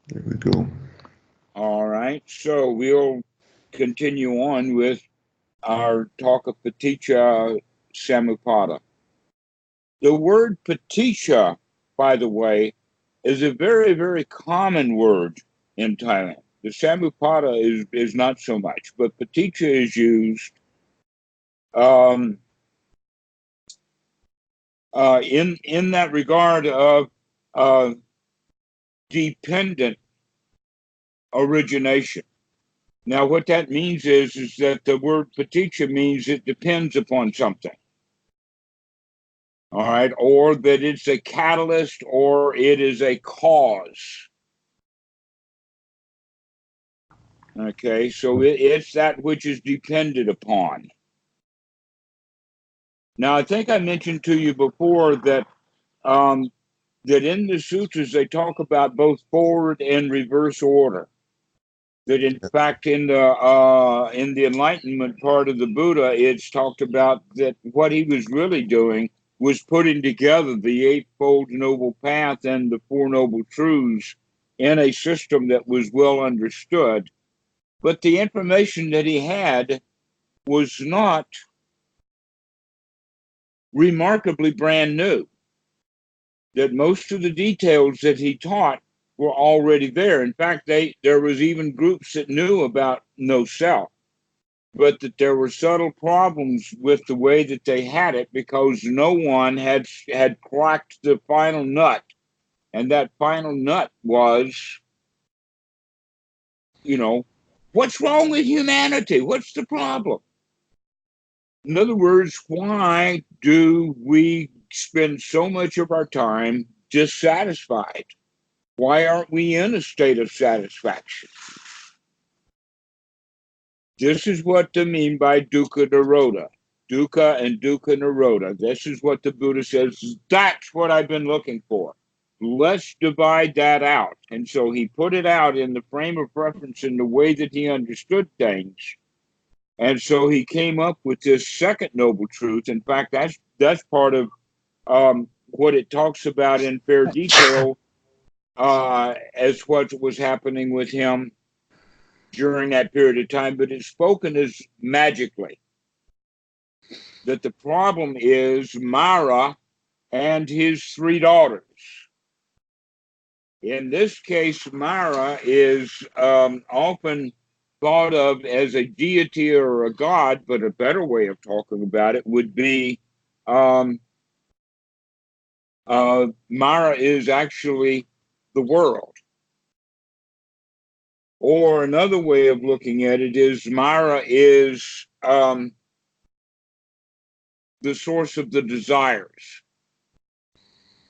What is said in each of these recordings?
There we go. All right, so we'll continue on with our talk of Paticca Samuppada. The word Paticca, by the way, is a very, very common word in Thailand. The Samuppada is not so much, but Paticca is used um, in that regard of uh, dependent origination. Now, what that means is that the word Paticca means it depends upon something. All right, or that it's a catalyst or it is a cause. Okay, so it's that which is dependent upon. Now, I think I mentioned to you before that um, that in the sutras they talk about both forward and reverse order. That in fact in the enlightenment part of the Buddha, it's talked about that what he was really doing was putting together the Eightfold Noble Path and the Four Noble Truths in a system that was well understood. But the information that he had was not remarkably brand new. That most of the details that he taught were already there. In fact, there was even groups that knew about no self, but that there were subtle problems with the way that they had it because no one had cracked the final nut, and that final nut was, you know, what's wrong with humanity? What's the problem? In other words, why do we spend so much of our time dissatisfied? Why aren't we in a state of satisfaction? This is what they mean by dukkha nirodha. Dukkha and dukkha nirodha. This is what the Buddha says. That's what I've been looking for. Let's divide that out. And so he put it out in the frame of reference in the way that he understood things. And so he came up with this second noble truth. In fact, that's part of what it talks about in fair detail as what was happening with him during that period of time, but it's spoken as magically. That the problem is Mara and his three daughters. In this case, Mara is often thought of as a deity or a god, but a better way of talking about it would be um, Mara is actually the world. Or another way of looking at it is Mara is the source of the desires.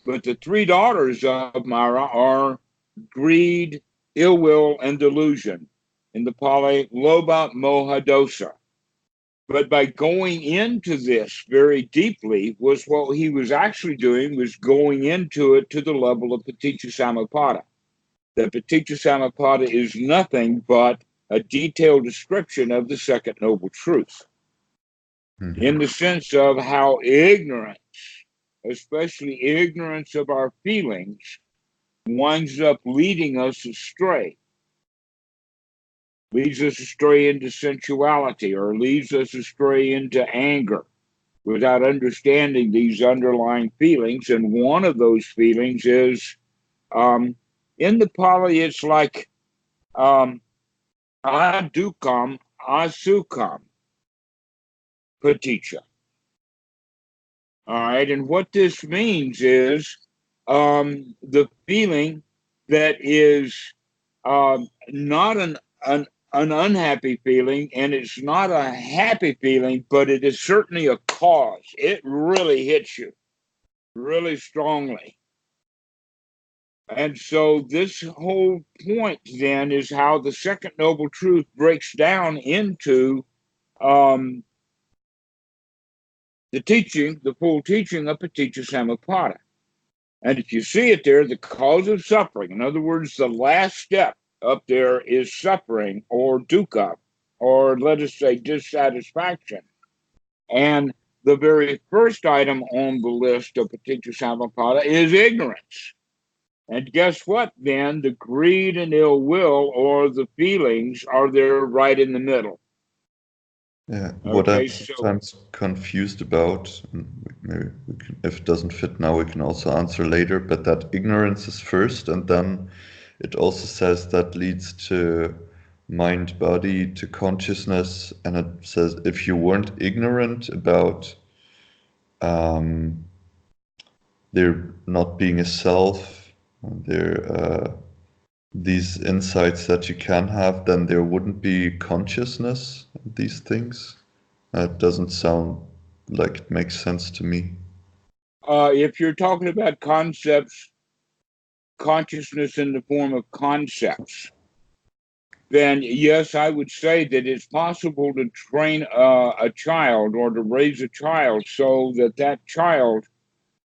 But the three daughters of Mara are greed, ill will, and delusion. In the Pali, Lobha, Moha, Dosa. But by going into this very deeply, was what he was actually doing was going into it to the level of Paticca Samuppada. The Paticca Samuppada is nothing but a detailed description of the second noble truth, in the sense of how ignorance, especially ignorance of our feelings, winds up leading us astray, leads us astray into sensuality or leads us astray into anger without understanding these underlying feelings. And one of those feelings is in the Pali, it's like adukam, asukam, paticca. All right. And what this means is the feeling that is not an unhappy feeling, and it's not a happy feeling, but it is certainly a cause. It really hits you really strongly. And so, this whole point then is how the second noble truth breaks down into um, the teaching, the full teaching of Paticca Samuppada. And if you see it there, the cause of suffering, in other words, the last step up there is suffering or dukkha, or let us say dissatisfaction. And the very first item on the list of Paticca Samuppada is ignorance. And guess what, then? The greed and ill will, or the feelings, are there right in the middle. Yeah, what Okay, I'm so sometimes confused about, and maybe we can, if it doesn't fit now, we can also answer later, but that ignorance is first, and then it also says that leads to mind, body, to consciousness, and it says if you weren't ignorant about um, there not being a self, there these insights that you can have, then there wouldn't be consciousness, these things. That doesn't sound like it makes sense to me. if you're talking about concepts, consciousness in the form of concepts, then yes, I would say that it's possible to train a child or to raise a child so that that child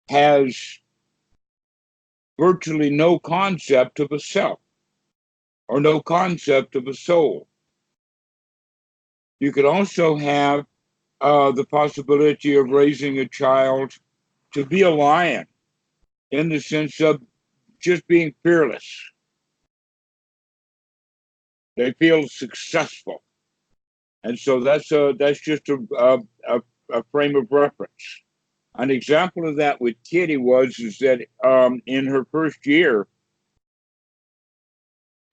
has virtually no concept of a self or no concept of a soul. You could also have the possibility of raising a child to be a lion in the sense of just being fearless. They feel successful. And so that's just a frame of reference. An example of that with Kitty is that in her first year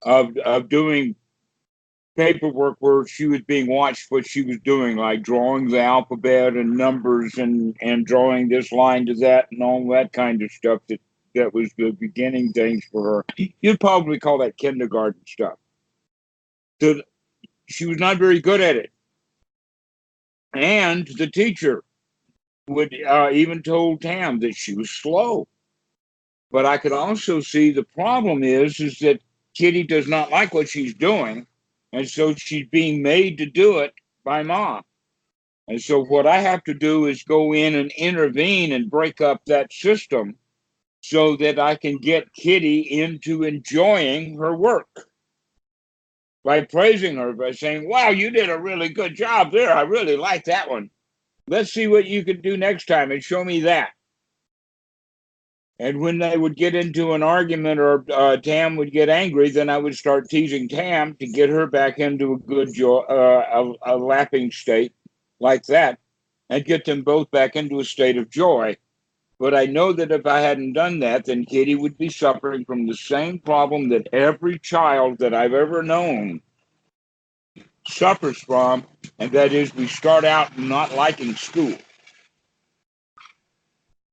of doing paperwork where she was being watched what she was doing, like drawing the alphabet and numbers and drawing this line to that and all that kind of stuff that was the beginning things for her. You'd probably call that kindergarten stuff. So she was not very good at it. And the teacher would even told Tam that she was slow. But I could also see the problem is that Kitty does not like what she's doing, and so she's being made to do it by mom. And so what I have to do is go in and intervene and break up that system so that I can get Kitty into enjoying her work by praising her, by saying, wow, you did a really good job there. I really like that one. Let's see what you can do next time and show me that. And when they would get into an argument or Tam would get angry, then I would start teasing Tam to get her back into a good a laughing state like that, and get them both back into a state of joy. But I know that if I hadn't done that, then Katie would be suffering from the same problem that every child that I've ever known suffers from, and that is we start out not liking school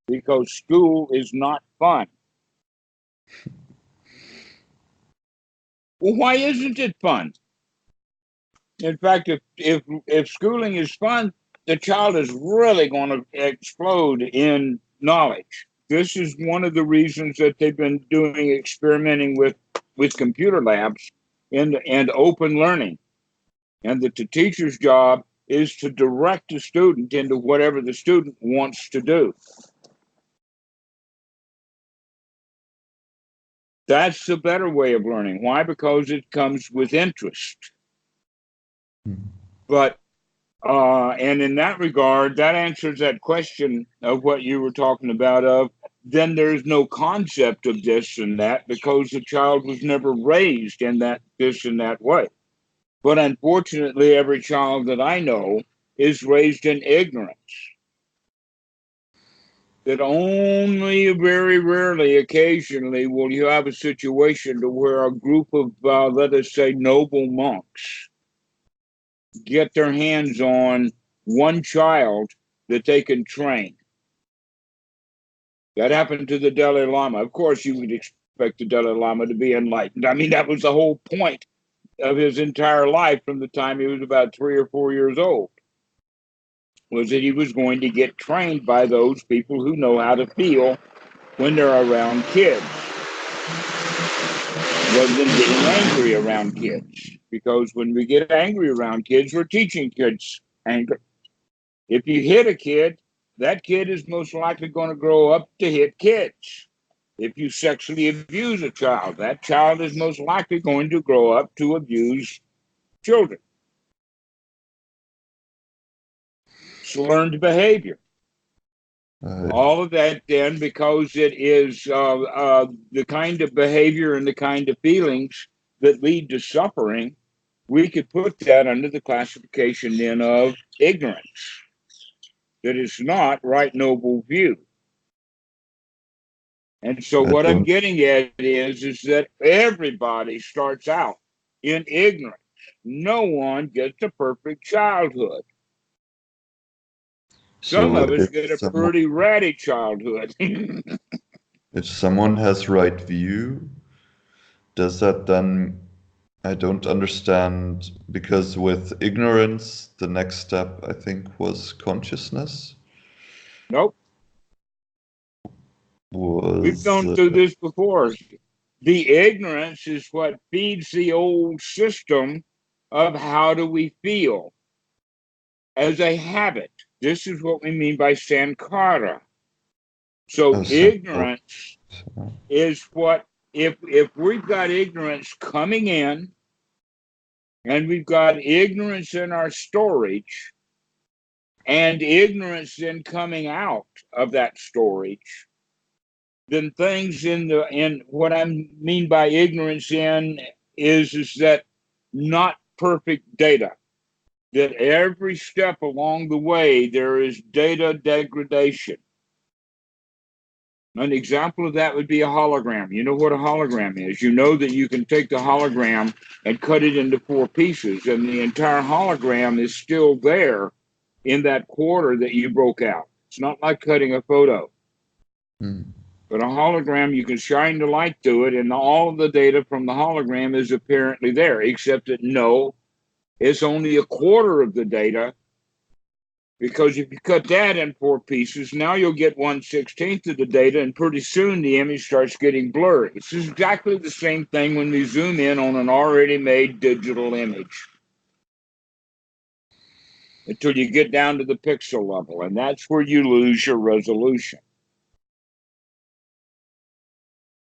because school is not fun. Well, why isn't it fun? In fact, if schooling is fun, the child is really going to explode in knowledge. This is one of the reasons that they've been doing experimenting with computer labs and open learning, and that the teacher's job is to direct the student into whatever the student wants to do. That's the better way of learning. Why? Because it comes with interest. But and in that regard, that answers that question of what you were talking about. Of then there's no concept of this and that because the child was never raised in that this and that way. But unfortunately, every child that I know is raised in ignorance. That only very rarely, occasionally, will you have a situation to where a group of, let us say, noble monks get their hands on one child that they can train. That happened to the Dalai Lama. Of course, you would expect the Dalai Lama to be enlightened. I mean, that was the whole point of his entire life from the time he was about 3 or 4 years old, was that he was going to get trained by those people who know how to feel when they're around kids, rather than getting angry around kids. Because when we get angry around kids, we're teaching kids anger. If you hit a kid, that kid is most likely going to grow up to hit kids. If you sexually abuse a child, that child is most likely going to grow up to abuse children. It's learned behavior. All of that then, because it is the kind of behavior and the kind of feelings that lead to suffering, we could put that under the classification then of ignorance. That is not right noble view. And so I what I'm don't. getting at is that everybody starts out in ignorance. No one gets a perfect childhood. Some So of us get a pretty ratty childhood. if someone has right view, does that then, I don't understand, because with ignorance, the next step I think was consciousness. Nope. We've Was gone through this before. The ignorance is what feeds the old system of how do we feel as a habit. This is what we mean by sankhara. So oh, ignorance is what, if we've got ignorance coming in and we've got ignorance in our storage and ignorance then coming out of that storage, then things in what I mean by ignorance in is that not perfect data. That every step along the way there is data degradation. An example of that would be a hologram. You know what a hologram is. You know that you can take the hologram and cut it into 4 pieces, and the entire hologram is still there in that quarter that you broke out. It's not like cutting a photo. But a hologram, you can shine the light through it, and all of the data from the hologram is apparently there, except that no, it's only a quarter of the data. Because if you cut that in 4 pieces, now you'll get 1/16 of the data, and pretty soon the image starts getting blurry. It's exactly the same thing when we zoom in on an already made digital image. Until you get down to the pixel level, and that's where you lose your resolution.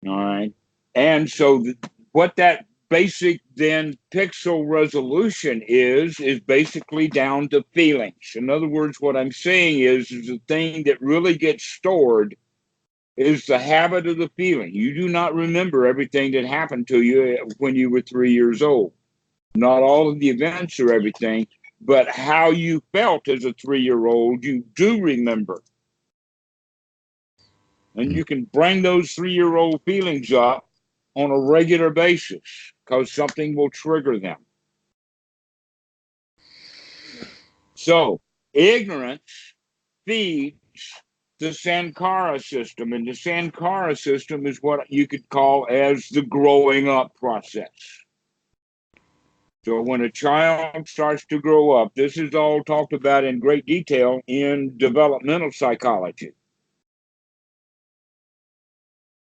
All right. And so what that basic then pixel resolution is basically down to feelings. In other words, what I'm saying is the thing that really gets stored is the habit of the feeling. You do not remember everything that happened to you when you were 3 years old. Not all of the events or everything, but how you felt as a 3-year-old, you do remember. And you can bring those 3-year-old feelings up on a regular basis because something will trigger them. So ignorance feeds the Sankara system, and the Sankara system is what you could call as the growing up process. So when a child starts to grow up, this is all talked about in great detail in developmental psychology.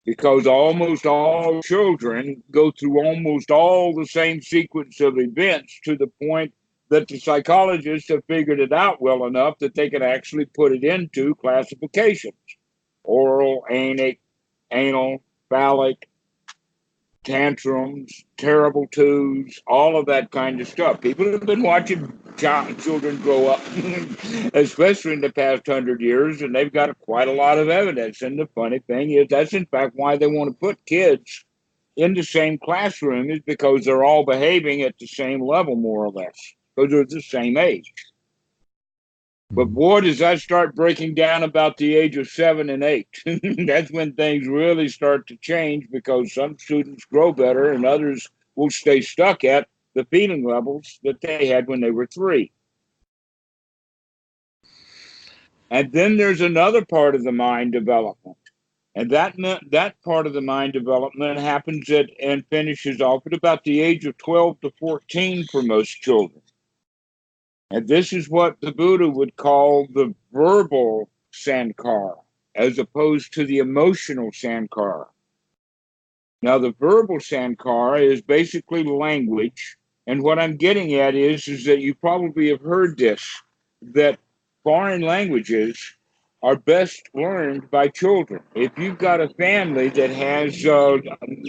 Because almost all children go through almost all the same sequence of events to the point that the psychologists have figured it out well enough that they can actually put it into classifications. Oral, anal, phallic, tantrums, terrible twos, all of that kind of stuff. People have been watching children grow up, especially in the past 100 years, and they've got quite a lot of evidence. And the funny thing is, that's in fact why they want to put kids in the same classroom, is because they're all behaving at the same level, more or less, because they're the same age. But boy, does that start breaking down about the age of 7 and 8. That's when things really start to change, because some students grow better and others will stay stuck at the feeling levels that they had when they were 3. And then there's another part of the mind development. And that part of the mind development happens at and finishes off at about the age of 12 to 14 for most children. And this is what the Buddha would call the verbal sankhara, as opposed to the emotional sankhara. Now, the verbal sankhara is basically language. And what I'm getting at is that you probably have heard this, that foreign languages are best learned by children. If you've got a family that has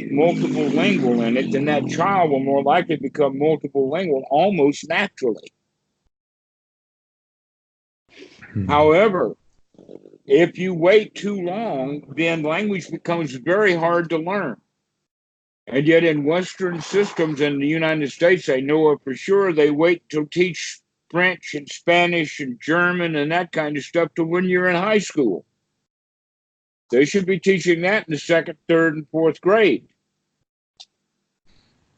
multiple lingual in it, then that child will more likely become multiple lingual almost naturally. However, If you wait too long, then language becomes very hard to learn. And yet in Western systems in the United States, I know of for sure, they wait to teach French and Spanish and German and that kind of stuff to when you're in high school. They should be teaching that in the second, third, and fourth grade,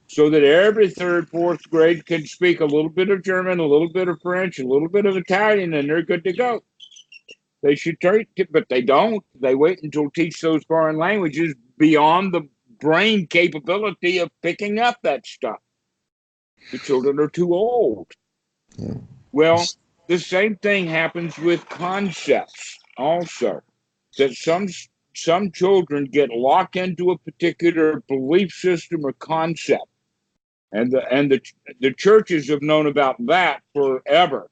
so that every third, fourth grade can speak a little bit of German, a little bit of French, a little bit of Italian, and they're good to go. They should teach it, but they don't. They wait until teach those foreign languages beyond the brain capability of picking up that stuff. The children are too old. Yeah. Well, the same thing happens with concepts also. That some children get locked into a particular belief system or concept, and the churches have known about that forever.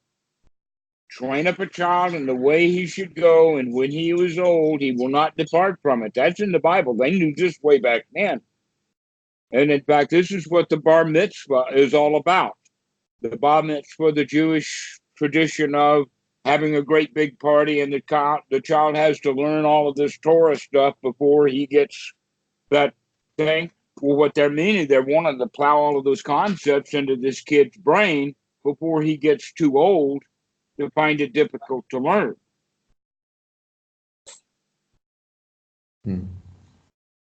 Train up a child in the way he should go, and when he was old, he will not depart from it. That's in the Bible. They knew this way back then. And in fact, this is what the bar mitzvah is all about. The bar mitzvah, the Jewish tradition of having a great big party, and the child has to learn all of this Torah stuff before he gets that thing. Well, what they're meaning, they're wanting to plow all of those concepts into this kid's brain before he gets too old to find it difficult to learn.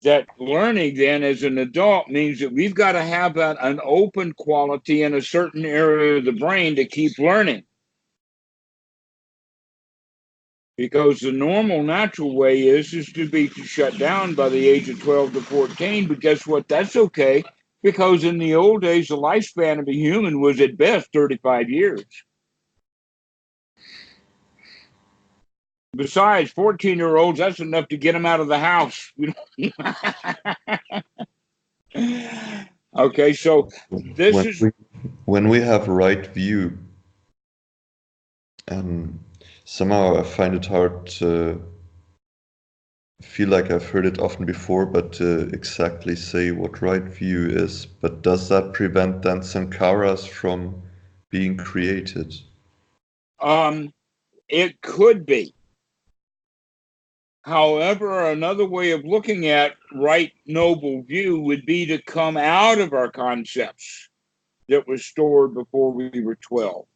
That learning then as an adult means that we've got to have an open quality in a certain area of the brain to keep learning. Because the normal, natural way is to be shut down by the age of 12 to 14. But guess what? That's okay. Because in the old days, the lifespan of a human was at best 35 years. Besides, 14-year-olds, that's enough to get them out of the house. Okay, so when we have right view, somehow I find it hard to feel like I've heard it often before, but to exactly say what right view is. But does that prevent then sankharas from being created? It could be. However, another way of looking at right noble view would be to come out of our concepts that were stored before we were 12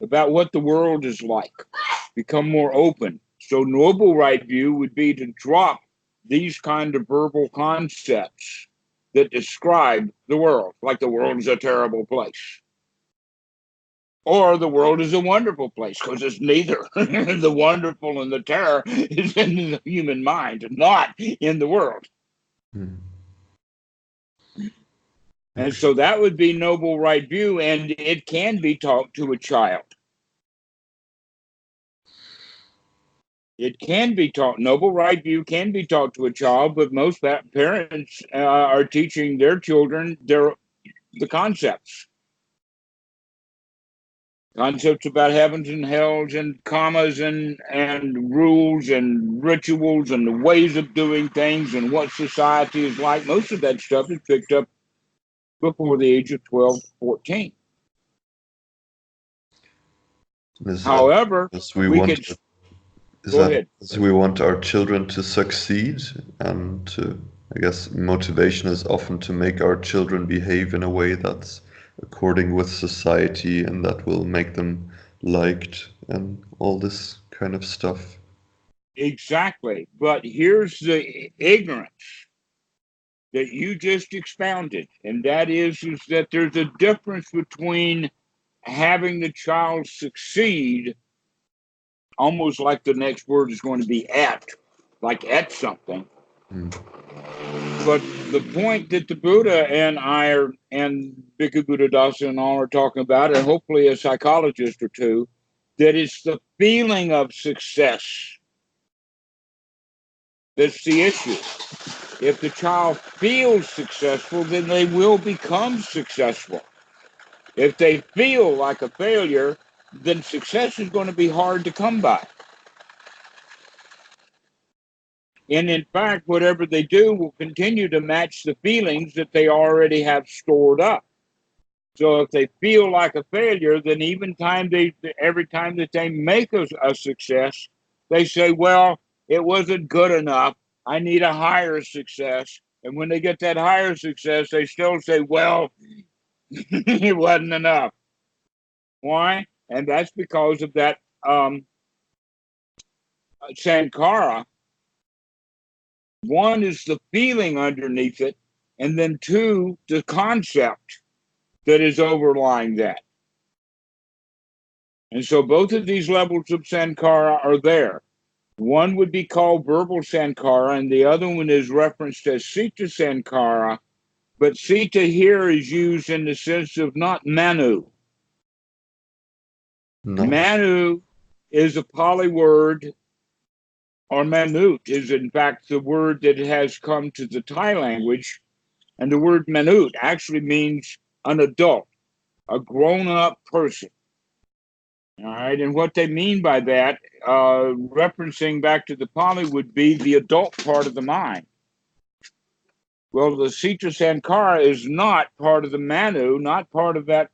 about what the world is like, become more open. So noble right view would be to drop these kind of verbal concepts that describe the world, like the world is a terrible place. Or the world is a wonderful place, because it's neither. The wonderful and the terror is in the human mind, not in the world. And so that would be noble right view, and it can be taught to a child. It can be taught. Noble right view can be taught to a child, but most parents are teaching their children the concepts. Concepts about heavens and hells and karmas and rules and rituals and the ways of doing things and what society is like. Most of that stuff is picked up before the age of 12, 14. However, we want our children to succeed, and I guess motivation is often to make our children behave in a way that's according with society and that will make them liked and all this kind of stuff. Exactly. But here's the ignorance that you just expounded, and that is that there's a difference between having the child succeed, almost like the next word is going to be at something. But the point that the Buddha and I and Bhikkhu Buddhadasa and all are talking about, and hopefully a psychologist or two, that it's the feeling of success that's the issue. If the child feels successful, then they will become successful. If they feel like a failure, then success is going to be hard to come by. And in fact, whatever they do will continue to match the feelings that they already have stored up. So if they feel like a failure, then every time that they make a success, They say, well, it wasn't good enough. I need a higher success. And when they get that higher success, they still say, well, it wasn't enough. Why? And that's because of that Sankara. One is the feeling underneath it, and then two, the concept that is overlying that. And so both of these levels of Sankara are there. One would be called verbal Sankara, and the other one is referenced as Sita Sankara. But Sita here is used in the sense of not Manu. No. Manu is a Pali word, or Manut is in fact the word that has come to the Thai language. And the word Manut actually means an adult, a grown-up person. All right, and what they mean by that, referencing back to the Pali, would be the adult part of the mind. Well, the Sita Sankara is not part of the Manu, not part of that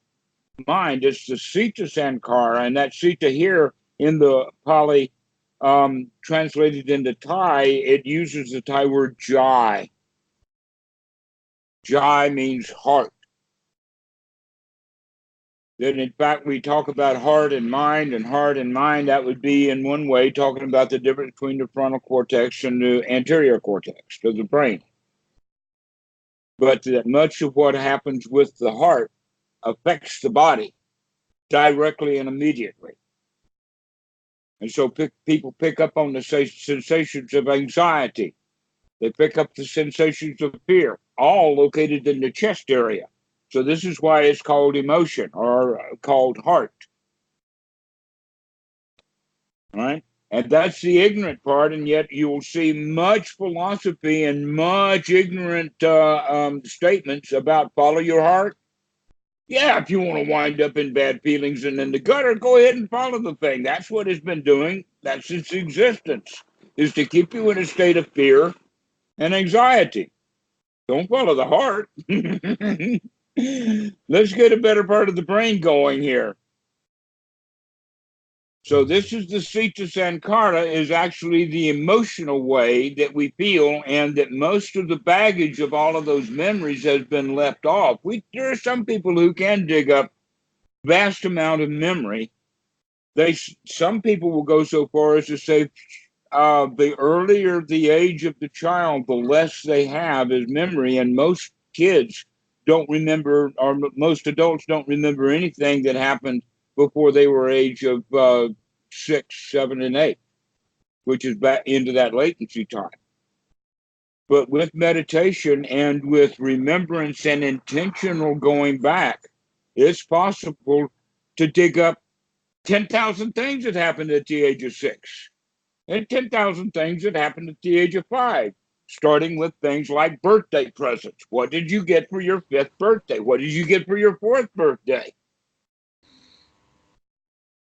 mind. It's the Sita Sankara, and that Sita here in the Pali, translated into Thai, it uses the Thai word Jai. Jai means heart. Then, in fact, we talk about heart and mind, that would be in one way talking about the difference between the frontal cortex and the anterior cortex of the brain. But that much of what happens with the heart affects the body directly and immediately. And so people pick up on the sensations of anxiety. They pick up the sensations of fear, all located in the chest area. So this is why it's called emotion or called heart. All right? And that's the ignorant part, and yet you will see much philosophy and much ignorant statements about follow your heart. Yeah, if you want to wind up in bad feelings and in the gutter, go ahead and follow the thing. That's what it's been doing. That's its existence, is to keep you in a state of fear and anxiety. Don't follow the heart. Let's get a better part of the brain going here. So this is the Sita Sankara, is actually the emotional way that we feel, and that most of the baggage of all of those memories has been left off. There are some people who can dig up vast amount of memory. Some people will go so far as to say the earlier the age of the child, the less they have as memory, and most kids don't remember, or most adults don't remember anything that happened before they were age of 6, 7, and 8, which is back into that latency time. But with meditation and with remembrance and intentional going back, it's possible to dig up 10,000 things that happened at the age of 6 and 10,000 things that happened at the age of 5, starting with things like birthday presents. What did you get for your 5th birthday? What did you get for your 4th birthday?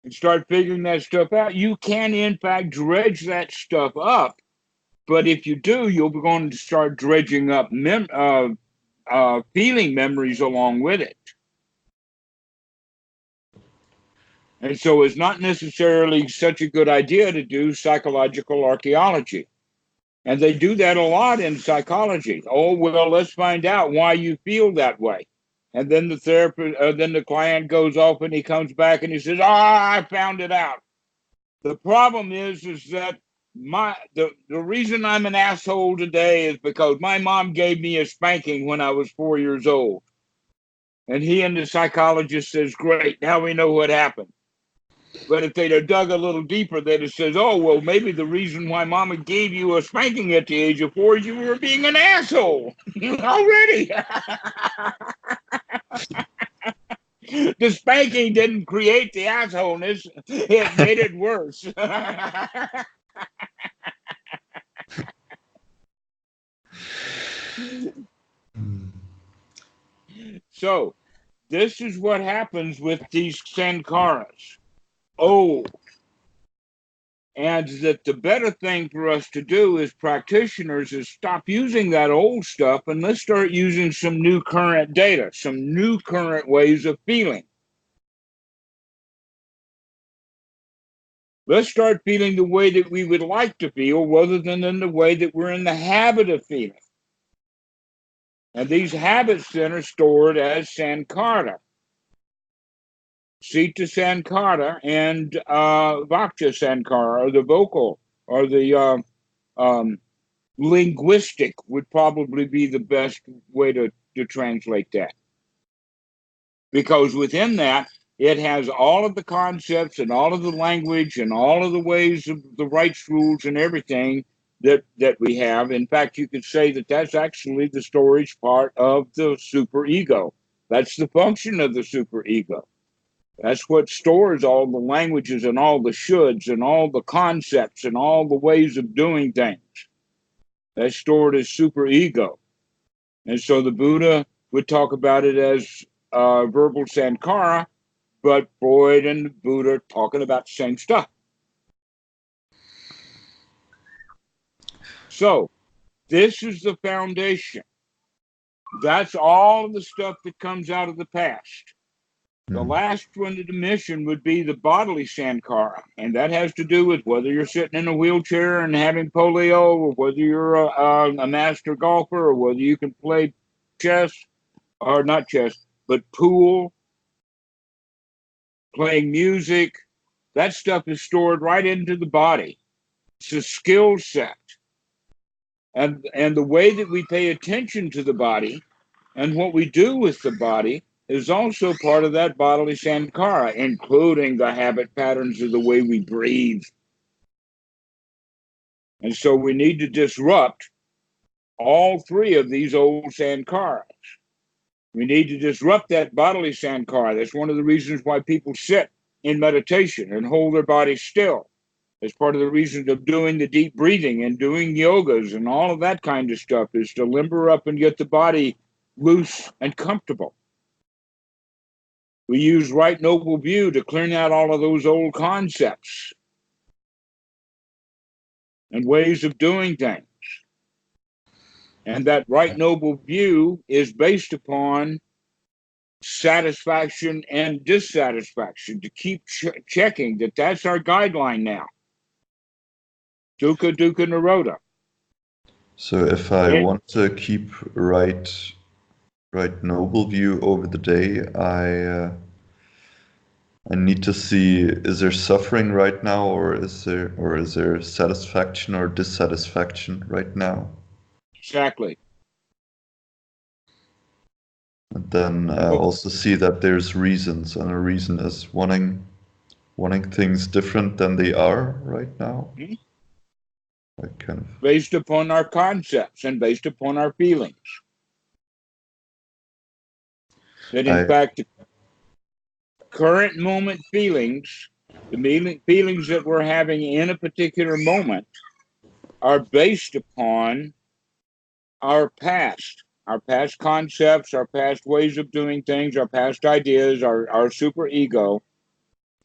And start figuring that stuff out. You can, in fact, dredge that stuff up. But if you do, you'll be going to start dredging up feeling memories along with it. And so it's not necessarily such a good idea to do psychological archaeology. And they do that a lot in psychology. Oh, well, let's find out why you feel that way. And then the therapist, then the client goes off and he comes back and he says, I found it out. The problem is that the reason I'm an asshole today is because my mom gave me a spanking when I was 4 years old. And he and the psychologist says, great, now we know what happened. But if they'd have dug a little deeper, they'd have said, oh, well, maybe the reason why mama gave you a spanking at the age of 4 is you were being an asshole already. The spanking didn't create the assholeness. It made it worse. So this is what happens with these sankaras. Oh, and that the better thing for us to do as practitioners is stop using that old stuff and let's start using some new current data, some new current ways of feeling. Let's start feeling the way that we would like to feel rather than in the way that we're in the habit of feeling. And these habits then are stored as sankhara, Sita sankhara, and Vakcha sankhara, or the vocal, or the linguistic would probably be the best way to translate that. Because within that, it has all of the concepts and all of the language and all of the ways of the rights rules and everything that we have. In fact, you could say that that's actually the storage part of the superego. That's the function of the superego. That's what stores all the languages and all the shoulds and all the concepts and all the ways of doing things. That's stored as superego. And so the Buddha would talk about it as verbal sankhara, but Freud and the Buddha are talking about the same stuff. So this is the foundation. That's all the stuff that comes out of the past. The last one to the mission would be the bodily sankhara, and that has to do with whether you're sitting in a wheelchair and having polio, or whether you're a master golfer, or whether you can play chess, or not chess, but pool, playing music. That stuff is stored right into the body. It's a skill set. And the way that we pay attention to the body and what we do with the body is also part of that bodily sankhara, including the habit patterns of the way we breathe. And so we need to disrupt all three of these old sankharas. We need to disrupt that bodily sankhara. That's one of the reasons why people sit in meditation and hold their body still. It's part of the reasons of doing the deep breathing and doing yogas and all of that kind of stuff, is to limber up and get the body loose and comfortable. We use right noble view to clean out all of those old concepts and ways of doing things. And that right noble view is based upon satisfaction and dissatisfaction, to keep checking that that's our guideline now. Dukkha, dukkha, nirodha. So if I want to keep right noble view over the day, I need to see, is there suffering right now, or is there satisfaction or dissatisfaction right now? Exactly. And then also see that there's reasons, and a reason is wanting things different than they are right now. Mm-hmm. Like kind of based upon our concepts and based upon our feelings. That in fact, the current moment feelings, the feelings that we're having in a particular moment, are based upon our past concepts, our past ways of doing things, our past ideas, our super ego,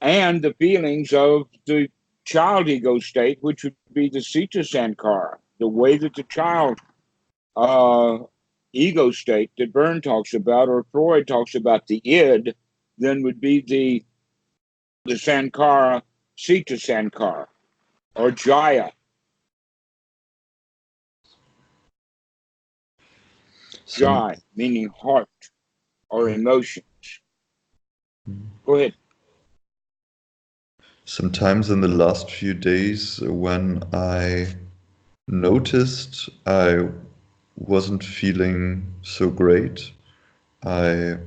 and the feelings of the child ego state, which would be the Sita Sankhara, the way that the child ego state that Byrne talks about, or Freud talks about, the id, then would be the Sankhara, Sita Sankhara, or Jaya. Jai, meaning heart or emotions. Go ahead. Sometimes in the last few days, when I noticed I wasn't feeling so great, I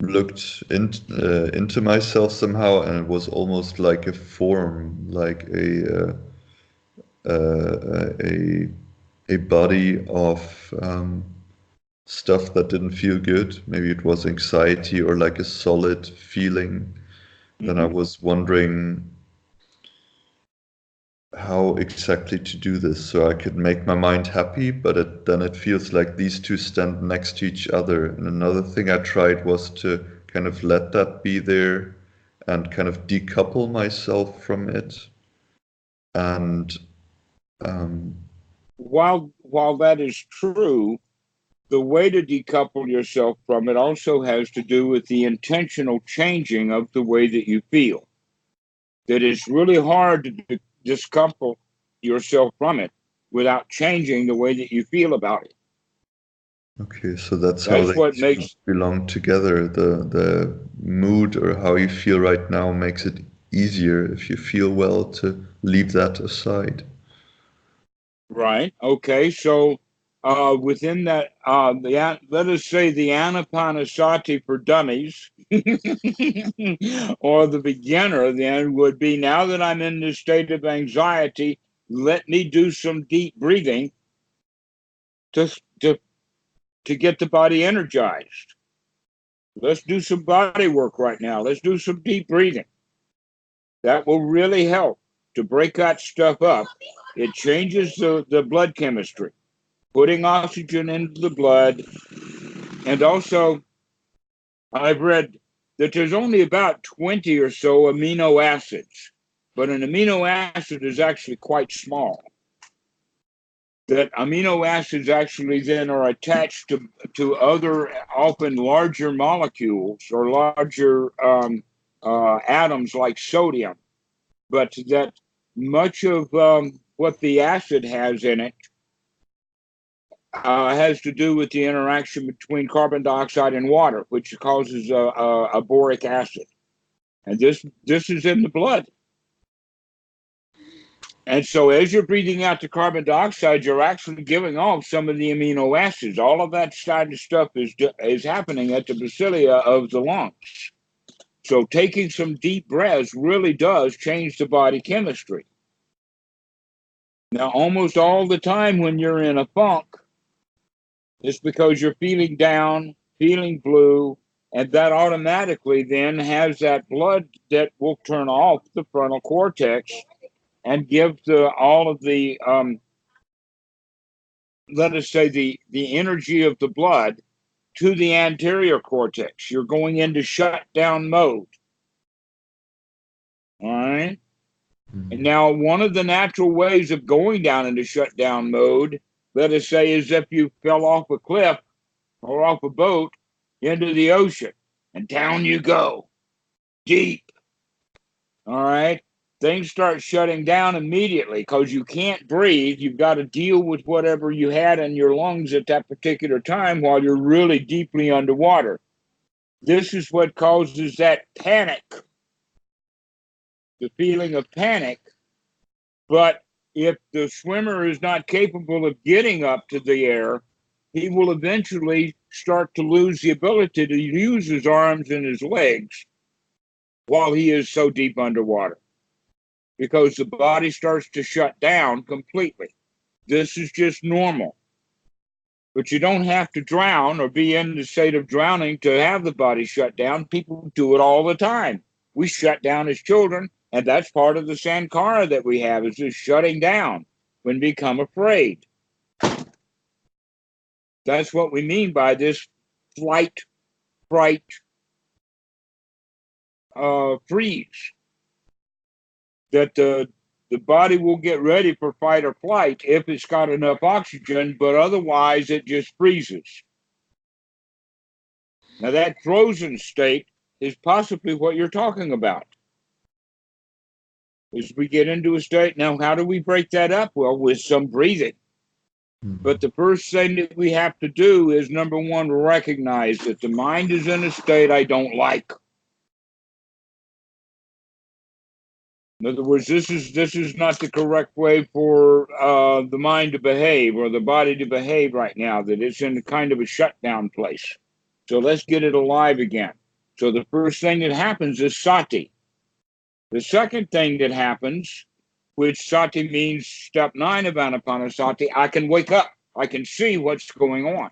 looked into myself somehow, and it was almost like a form, like a body of stuff that didn't feel good. Maybe it was anxiety or like a solid feeling. Then I was wondering how exactly to do this so I could make my mind happy, but then it feels like these two stand next to each other. And another thing I tried was to kind of let that be there and kind of decouple myself from it. And while that is true, the way to decouple yourself from it also has to do with the intentional changing of the way that you feel. that it's really hard to discouple yourself from it without changing the way that you feel about it. Okay, so that's how That's they what two makes, belong together. The mood or how you feel right now makes it easier if you feel well to leave that aside. right? Okay, so within that, let us say the Anapanasati for dummies, or the beginner then would be, now that I'm in this state of anxiety, let me do some deep breathing to, to, to get the body energized. Let's do some body work right now. Let's do some deep breathing. That will really help to break that stuff up. It changes the blood chemistry, putting oxygen into the blood. And also, I've read that there's only about 20 or so amino acids, but an amino acid is actually quite small. That amino acids actually then are attached to other, often larger molecules or larger atoms like sodium, but that much of what the acid has in it has to do with the interaction between carbon dioxide and water, which causes a boric acid. And this is in the blood. And so as you're breathing out the carbon dioxide, you're actually giving off some of the amino acids. All of that kind of stuff is happening at the basilia of the lungs. So taking some deep breaths really does change the body chemistry. Now, almost all the time when you're in a funk, it's because you're feeling down, feeling blue, and that automatically then has that blood that will turn off the frontal cortex and give all of the, let us say, the energy of the blood to the anterior cortex. You're going into shutdown mode. All right. And now, one of the natural ways of going down into shutdown mode, let us say, is if you fell off a cliff or off a boat into the ocean, and down you go, deep. All right. Things start shutting down immediately because you can't breathe. You've got to deal with whatever you had in your lungs at that particular time while you're really deeply underwater. This is what causes that panic, the feeling of panic. But if the swimmer is not capable of getting up to the air, he will eventually start to lose the ability to use his arms and his legs while he is so deep underwater, because the body starts to shut down completely. This is just normal. But you don't have to drown or be in the state of drowning to have the body shut down. People do it all the time. We shut down as children, and that's part of the sankara that we have, is this shutting down when we become afraid. That's what we mean by this flight, fright, freeze. That the body will get ready for fight or flight if it's got enough oxygen, but otherwise it just freezes. Now, that frozen state is possibly what you're talking about. As we get into a state, now, how do we break that up? Well, with some breathing. But the first thing that we have to do is, number one, recognize that the mind is in a state I don't like. In other words, this is not the correct way for the mind to behave or the body to behave right now, that it's in kind of a shutdown place. So let's get it alive again. So the first thing that happens is sati. The second thing that happens, which sati means step 9 of Anapanasati, I can wake up. I can see what's going on.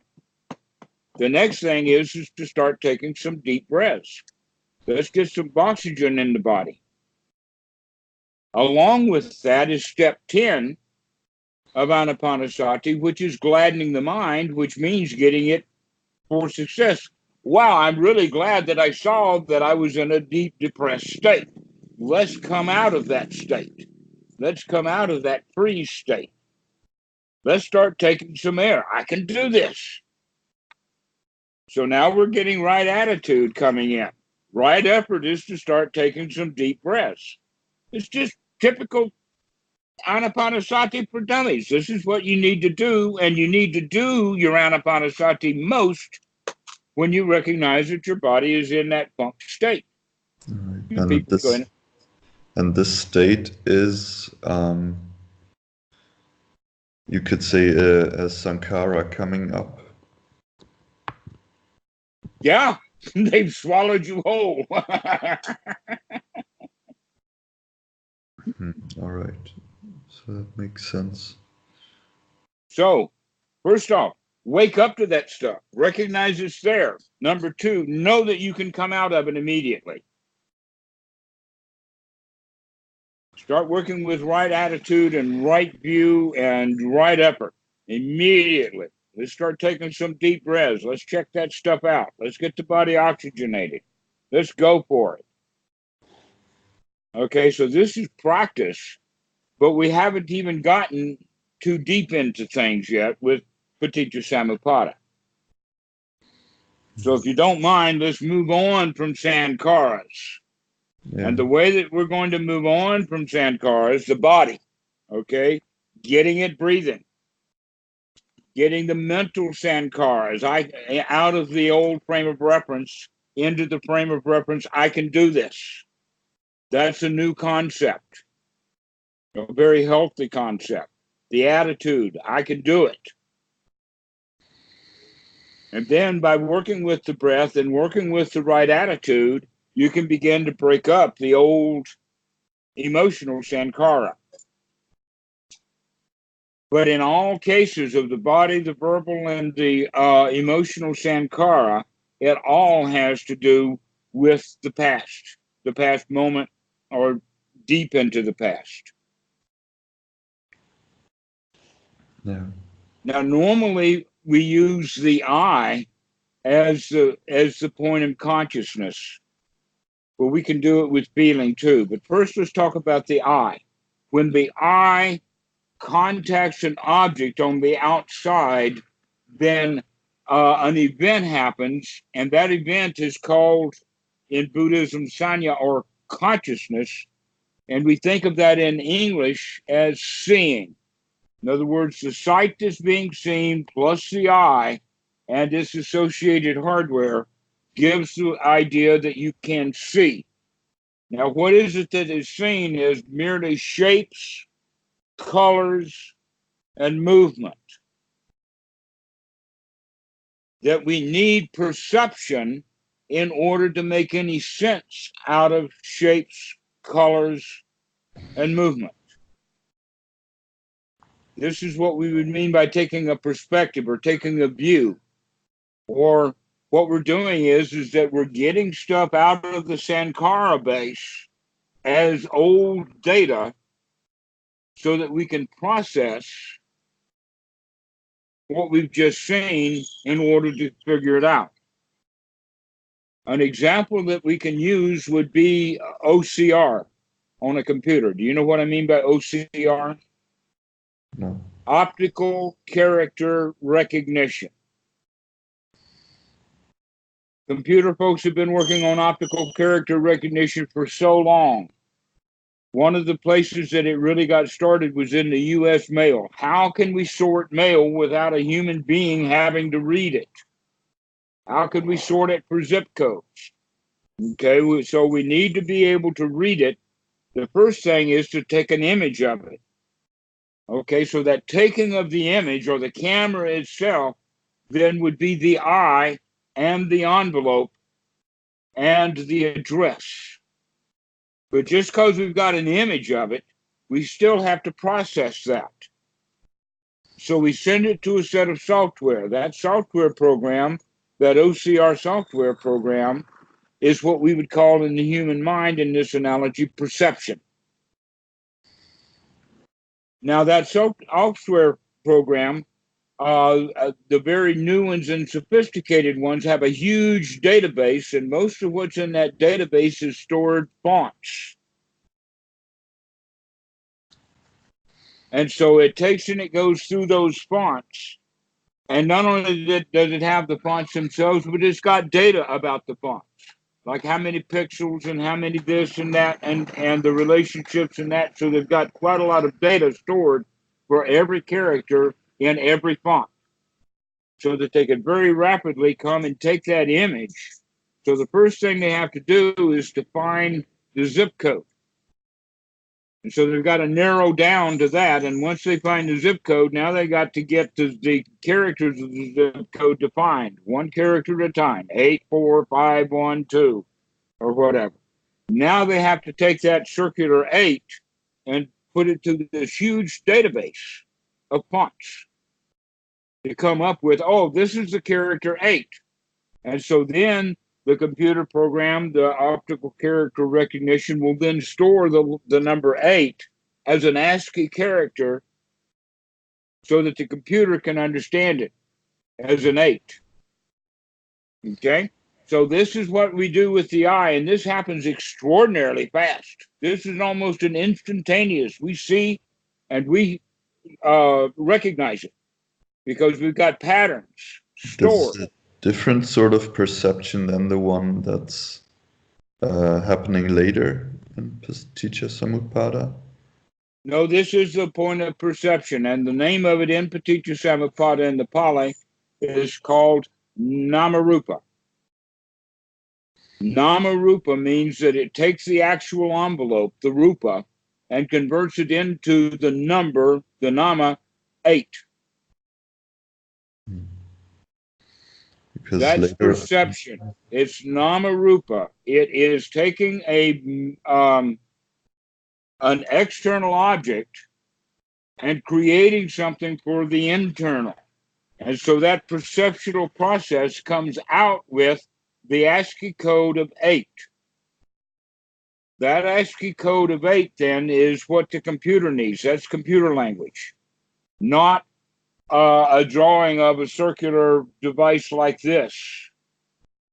The next thing is to start taking some deep breaths. Let's get some oxygen in the body. Along with that is step 10 of Anapanasati, which is gladdening the mind, which means getting it for success. Wow, I'm really glad that I saw that I was in a deep depressed state. Let's come out of that state. Let's come out of that freeze state. Let's start taking some air. I can do this. So now we're getting right attitude coming in. Right effort is to start taking some deep breaths. It's just typical Anapanasati for dummies. This is what you need to do, and you need to do your Anapanasati most when you recognize that your body is in that funk state. Right. And this state is, you could say, a sankhara coming up. Yeah, they've swallowed you whole. All right. So that makes sense. So, first off, wake up to that stuff. Recognize it's there. Number two, know that you can come out of it immediately. Start working with right attitude and right view and right effort immediately. Let's start taking some deep breaths. Let's check that stuff out. Let's get the body oxygenated. Let's go for it. Okay, so this is practice, but we haven't even gotten too deep into things yet with Paticcasamupada. So if you don't mind, let's move on from sankharas. Yeah. And the way that we're going to move on from sankharas, the body, okay, getting it breathing, getting the mental sankharas out of the old frame of reference into the frame of reference, I can do this. That's a new concept, a very healthy concept. The attitude, I can do it. And then by working with the breath and working with the right attitude, you can begin to break up the old emotional sankhara. But in all cases of the body, the verbal, and the emotional sankhara, it all has to do with the past moment, or deep into the past. Yeah. Now, normally we use the I as the point of consciousness. Well, we can do it with feeling too. But first, let's talk about the I. When the I contacts an object on the outside, then an event happens, and that event is called, in Buddhism, sanya, or consciousness, and we think of that in English as seeing. In other words, the sight is being seen plus the eye and its associated hardware gives the idea that you can see. Now, what is it that is seen is merely shapes, colors, and movement. That we need perception in order to make any sense out of shapes, colors, and movement. This is what we would mean by taking a perspective or taking a view. Or what we're doing is that we're getting stuff out of the sankhara base as old data so that we can process what we've just seen in order to figure it out. An example that we can use would be OCR on a computer. Do you know what I mean by OCR? No. Optical character recognition. Computer folks have been working on optical character recognition for so long. One of the places that it really got started was in the U.S. mail. How can we sort mail without a human being having to read it? How could we sort it for zip codes? Okay, so we need to be able to read it. The first thing is to take an image of it. Okay, so that taking of the image or the camera itself then would be the eye and the envelope and the address. But just because we've got an image of it, we still have to process that. So we send it to a set of software. That software program, that OCR software program, is what we would call in the human mind, in this analogy, perception. Now, that software program, the very new ones and sophisticated ones have a huge database, and most of what's in that database is stored fonts. And so it takes and it goes through those fonts. And not only does it have the fonts themselves, but it's got data about the fonts. like how many pixels and how many this and that, and the relationships and that. So they've got quite a lot of data stored for every character in every font, so that they could very rapidly come and take that image. So the first thing they have to do is to find the zip code. And so they've got to narrow down to that. And once they find the zip code, now they got to get the characters of the zip code defined, one character at a time, 84512 or whatever. Now they have to take that circular 8 and put it to this huge database of fonts to come up with, oh, this is the character 8. And so then the computer program, the optical character recognition, will then store the number 8 as an ASCII character so that the computer can understand it as an 8. Okay? So this is what we do with the eye, and this happens extraordinarily fast. This is almost an instantaneous. We see and we recognize it because we've got patterns stored. This is a different sort of perception than the one that's happening later in Paticcasamupada. No, this is the point of perception, and the name of it in Paticcasamupada in the Pali is called Namarupa. Namarupa means that it takes the actual envelope, the rupa, and converts it into the number, the nama, 8. Because that's later, perception. It's Namarupa. It is taking an external object and creating something for the internal. And so that perceptual process comes out with the ASCII code of 8. That ASCII code of 8 then is what the computer needs. That's computer language, not a drawing of a circular device like this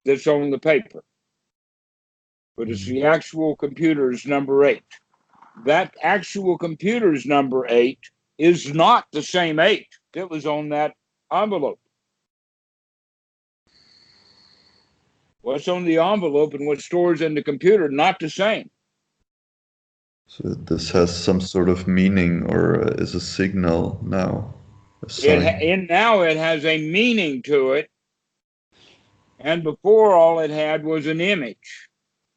that's on the paper. But it's the actual computer's number 8. That actual computer's number 8 is not the same 8 that was on that envelope. What's on the envelope and what stores in the computer, not the same. So this has some sort of meaning or is a signal now. Now it has a meaning to it. And before, all it had was an image.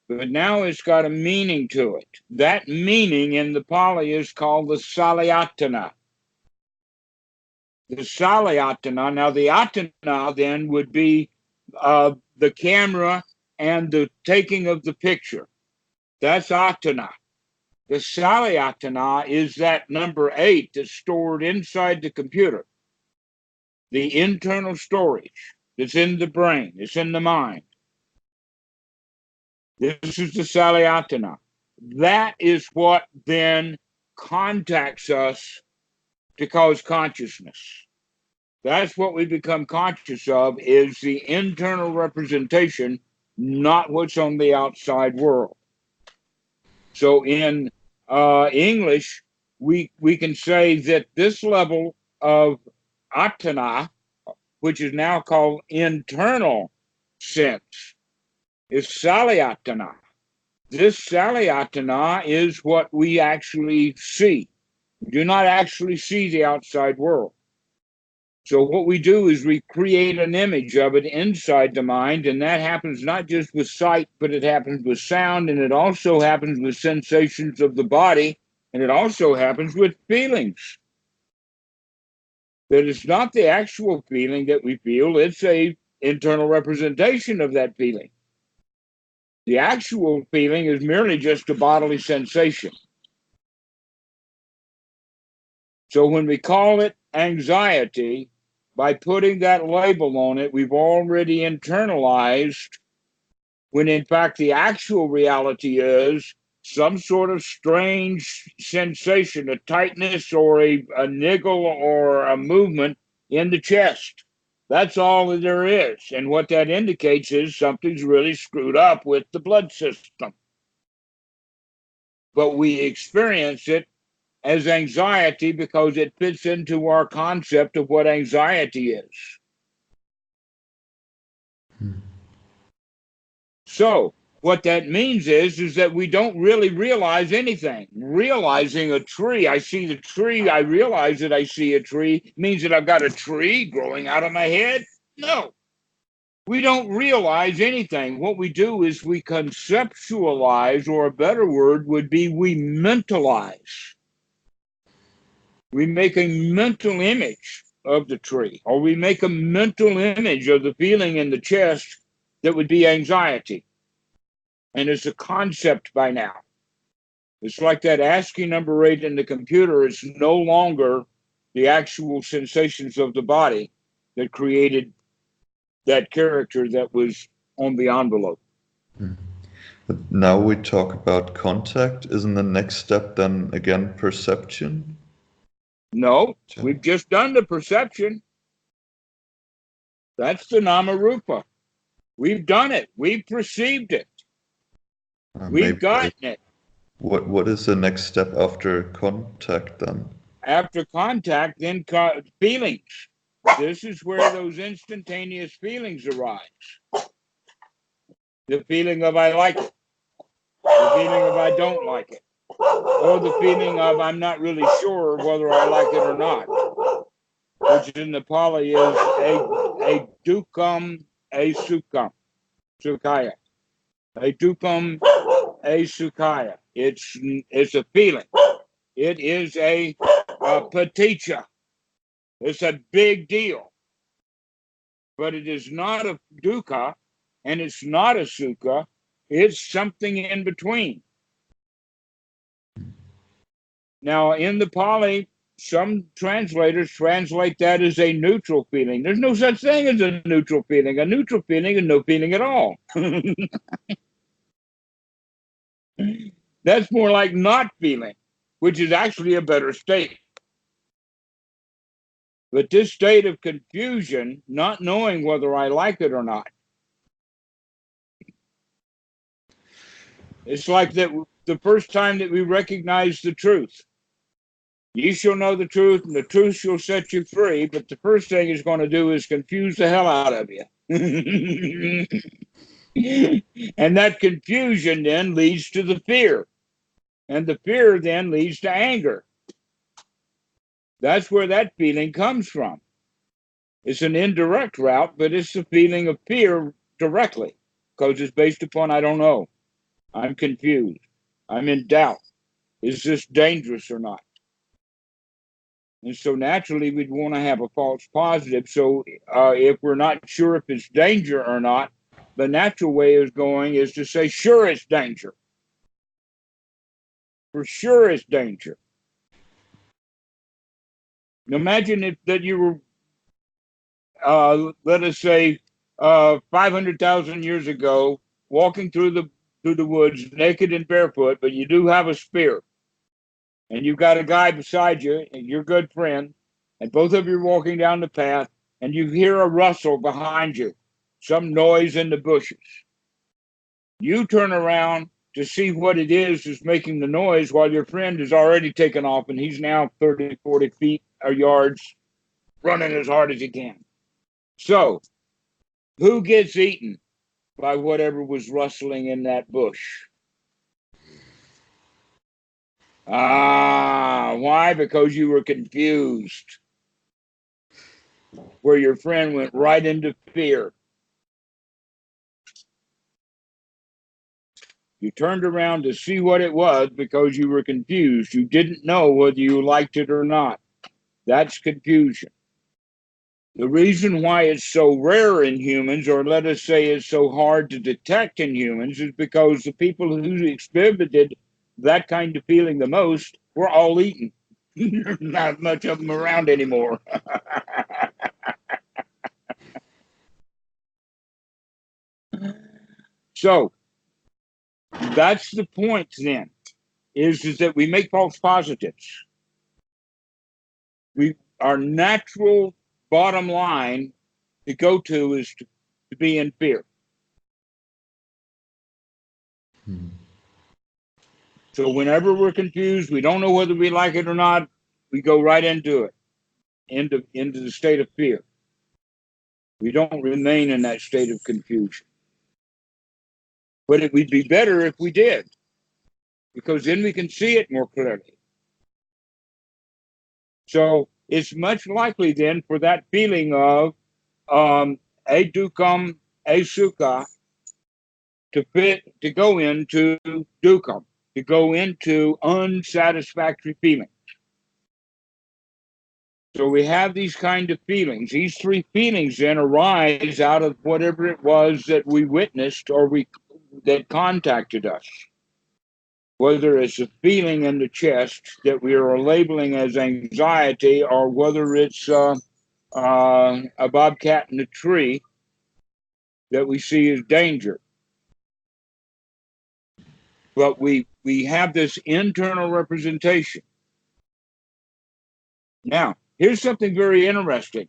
But now it's got a meaning to it. That meaning in the Pali is called the Salayatana. The Salayatana. Now the Atana then would be the camera and the taking of the picture. That's Atana. The Salayatana is that number 8 that's stored inside the computer. The internal storage that's in the brain, it's in the mind. This is the Salayatana. That is what then contacts us to cause consciousness. That's what we become conscious of, is the internal representation, not what's on the outside world. So in English, we can say that this level of atana, which is now called internal sense, is salayatana. This salayatana is what we actually see. We do not actually see the outside world. So what we do is we create an image of it inside the mind, and that happens not just with sight, but it happens with sound, and it also happens with sensations of the body, and it also happens with feelings. That it's not the actual feeling that we feel, it's a internal representation of that feeling. The actual feeling is merely just a bodily sensation. So when we call it anxiety, by putting that label on it, we've already internalized, when in fact the actual reality is some sort of strange sensation, a tightness or a niggle or a movement in the chest. That's all that there is. And what that indicates is something's really screwed up with the blood system. But we experience it as anxiety because it fits into our concept of what anxiety is. So What that means is that we don't really realize anything. Realizing a tree, I see the tree, I realize that I see a tree, means that I've got a tree growing out of my head? No. We don't realize anything. What we do is we conceptualize, or a better word would be we mentalize. We make a mental image of the tree, or we make a mental image of the feeling in the chest that would be anxiety. And it's a concept by now. It's like that ASCII number 8 in the computer. It's no longer the actual sensations of the body that created that character that was on the envelope. But now we talk about contact. Isn't the next step then again perception? No, we've just done the perception. That's the Namarupa. We've done it. We've perceived it. We've gotten it. What is the next step after contact then? After contact, then feelings. This is where those instantaneous feelings arise. The feeling of I like it. The feeling of I don't like it. Or the feeling of I'm not really sure whether I like it or not. Which in the Pali is a dukkam, a sukham, sukhaya. A dukkam, a sukhaya. It's a feeling. It is a paticca. It's a big deal. But it is not a dukkha, and it's not a sukha. It's something in between. Now, in the Pali, some translators translate that as a neutral feeling. There's no such thing as a neutral feeling. A neutral feeling is no feeling at all. That's more like not feeling, which is actually a better state. But this state of confusion, not knowing whether I like it or not, it's like that the first time that we recognize the truth. You shall know the truth, and the truth shall set you free. But the first thing it's going to do is confuse the hell out of you. And that confusion then leads to the fear. And the fear then leads to anger. That's where that feeling comes from. It's an indirect route, but it's the feeling of fear directly, because it's based upon I don't know. I'm confused. I'm in doubt. Is this dangerous or not? And so naturally, we'd want to have a false positive. So if we're not sure if it's danger or not, the natural way of going is to say, sure, it's danger. For sure, it's danger. Imagine if that you were, let us say, 500,000 years ago, walking through the woods, naked and barefoot, but you do have a spear. And you've got a guy beside you, and your good friend, and both of you are walking down the path, and you hear a rustle behind you, some noise in the bushes. You turn around to see what it is making the noise while your friend is already taken off, and he's now 30, 40 feet or yards, running as hard as he can. So, who gets eaten by whatever was rustling in that bush? Why? Because you were confused. Where your friend went right into fear. You turned around to see what it was because you were confused. You didn't know whether you liked it or not. That's confusion. The reason why it's so rare in humans, or let us say it's so hard to detect in humans, is because the people who exhibited that kind of feeling the most were all eaten. Not much of them around anymore. So that's the point then, is that we make false positives. Our natural bottom line to go to is to be in fear. So whenever we're confused, we don't know whether we like it or not, we go right into it, into the state of fear. We don't remain in that state of confusion. But it would be better if we did, because then we can see it more clearly. So it's much likely then for that feeling of a dukkam, a sukha, to go into dukkam, to go into unsatisfactory feeling. So we have these kind of feelings. These three feelings then arise out of whatever it was that we witnessed or that contacted us. Whether it's a feeling in the chest that we are labeling as anxiety, or whether it's a bobcat in a tree that we see as danger. But we have this internal representation. Now, here's something very interesting.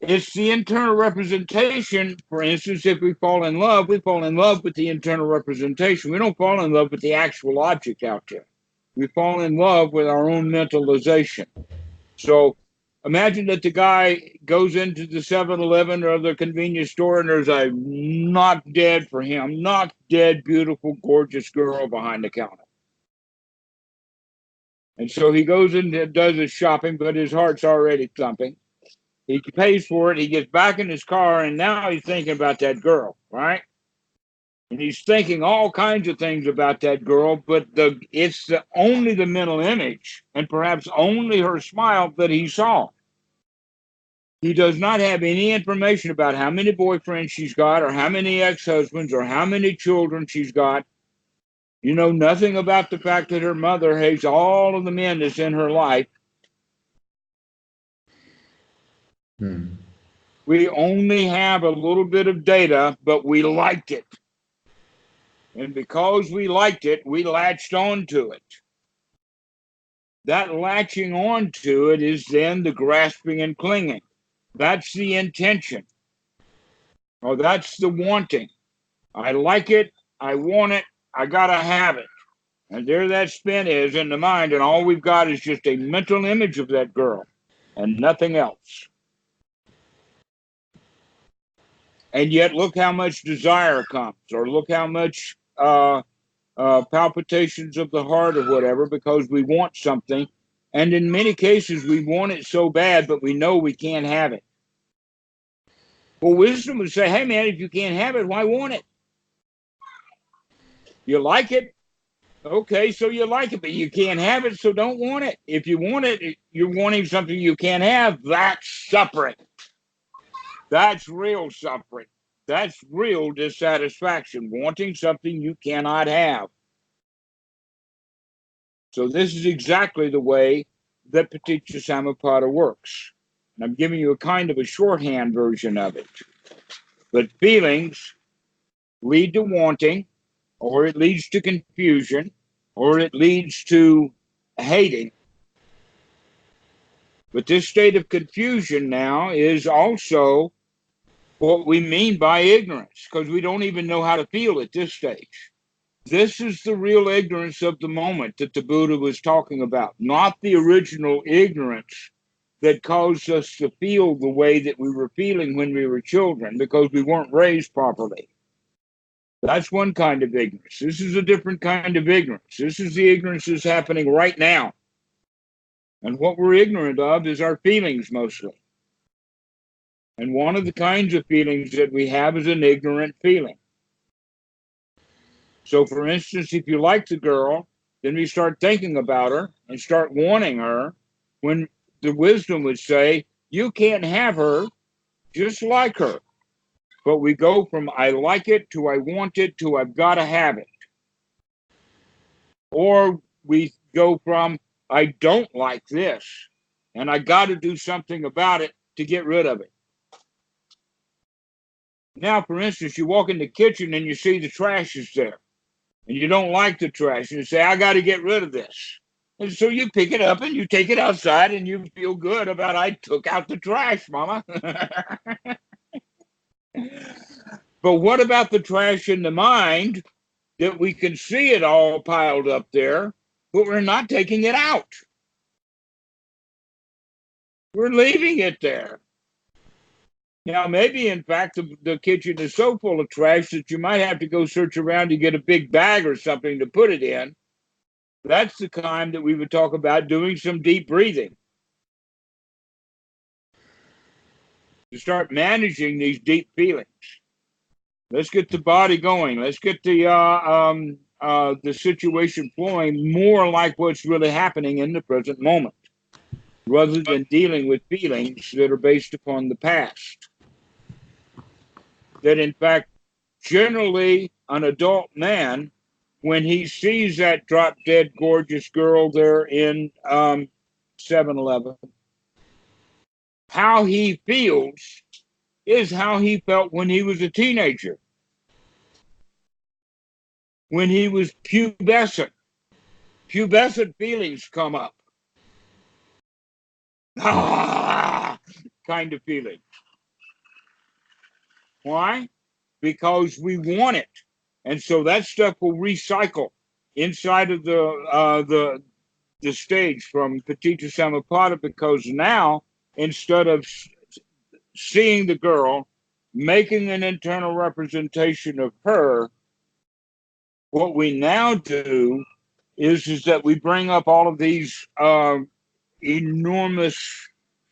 It's the internal representation. For instance, if we fall in love with the internal representation. We don't fall in love with the actual object out there. We fall in love with our own mentalization. So imagine that the guy goes into the 7-Eleven or the convenience store and there's a knock dead, beautiful, gorgeous girl behind the counter. And so he goes in and does his shopping, but his heart's already thumping. He pays for it. He gets back in his car, and now he's thinking about that girl, right? And he's thinking all kinds of things about that girl, but it's only the mental image, and perhaps only her smile that he saw. He does not have any information about how many boyfriends she's got, or how many ex-husbands, or how many children she's got. You know nothing about the fact that her mother hates all of the men that's in her life. We only have a little bit of data, but we liked it. And because we liked it, we latched onto it. That latching onto it is then the grasping and clinging. That's the intention. Or that's the wanting. I like it, I want it, I gotta have it. And there that spin is in the mind, and all we've got is just a mental image of that girl and nothing else. And yet look how much desire comes, or look how much palpitations of the heart or whatever, because we want something. And in many cases, we want it so bad, but we know we can't have it. Well, wisdom would say, hey, man, if you can't have it, why want it? You like it? Okay, so you like it, but you can't have it, so don't want it. If you want it, you're wanting something you can't have. That's suffering. That's real suffering. That's real dissatisfaction, wanting something you cannot have. So this is exactly the way that Paticcasamupada works. And I'm giving you a kind of a shorthand version of it. But feelings lead to wanting, or it leads to confusion, or it leads to hating. But this state of confusion now is also what we mean by ignorance, because we don't even know how to feel at this stage. This is the real ignorance of the moment that the Buddha was talking about, not the original ignorance that caused us to feel the way that we were feeling when we were children because we weren't raised properly. That's one kind of ignorance. This is a different kind of ignorance. This is the ignorance that's happening right now. And what we're ignorant of is our feelings mostly. And one of the kinds of feelings that we have is an ignorant feeling. So, for instance, if you like the girl, then we start thinking about her and start wanting her, when the wisdom would say, you can't have her, just like her. But we go from I like it to I want it to I've got to have it. Or we go from I don't like this and I got to do something about it to get rid of it. Now, for instance, you walk in the kitchen and you see the trash is there. And you don't like the trash, and you say, I got to get rid of this. And so you pick it up and you take it outside and you feel good about, I took out the trash, mama. But what about the trash in the mind that we can see it all piled up there, but we're not taking it out? We're leaving it there. Now, maybe, in fact, the kitchen is so full of trash that you might have to go search around to get a big bag or something to put it in. That's the time that we would talk about doing some deep breathing to start managing these deep feelings. Let's get the body going. Let's get the situation flowing more like what's really happening in the present moment, rather than dealing with feelings that are based upon the past. That, in fact, generally, an adult man, when he sees that drop-dead gorgeous girl there in 7-Eleven, how he feels is how he felt when he was a teenager, when he was pubescent. Pubescent feelings come up. Ah, kind of feeling. Why? Because we want it. And so that stuff will recycle inside of the stage from Paticca because now, instead of seeing the girl, making an internal representation of her, what we now do is that we bring up all of these enormous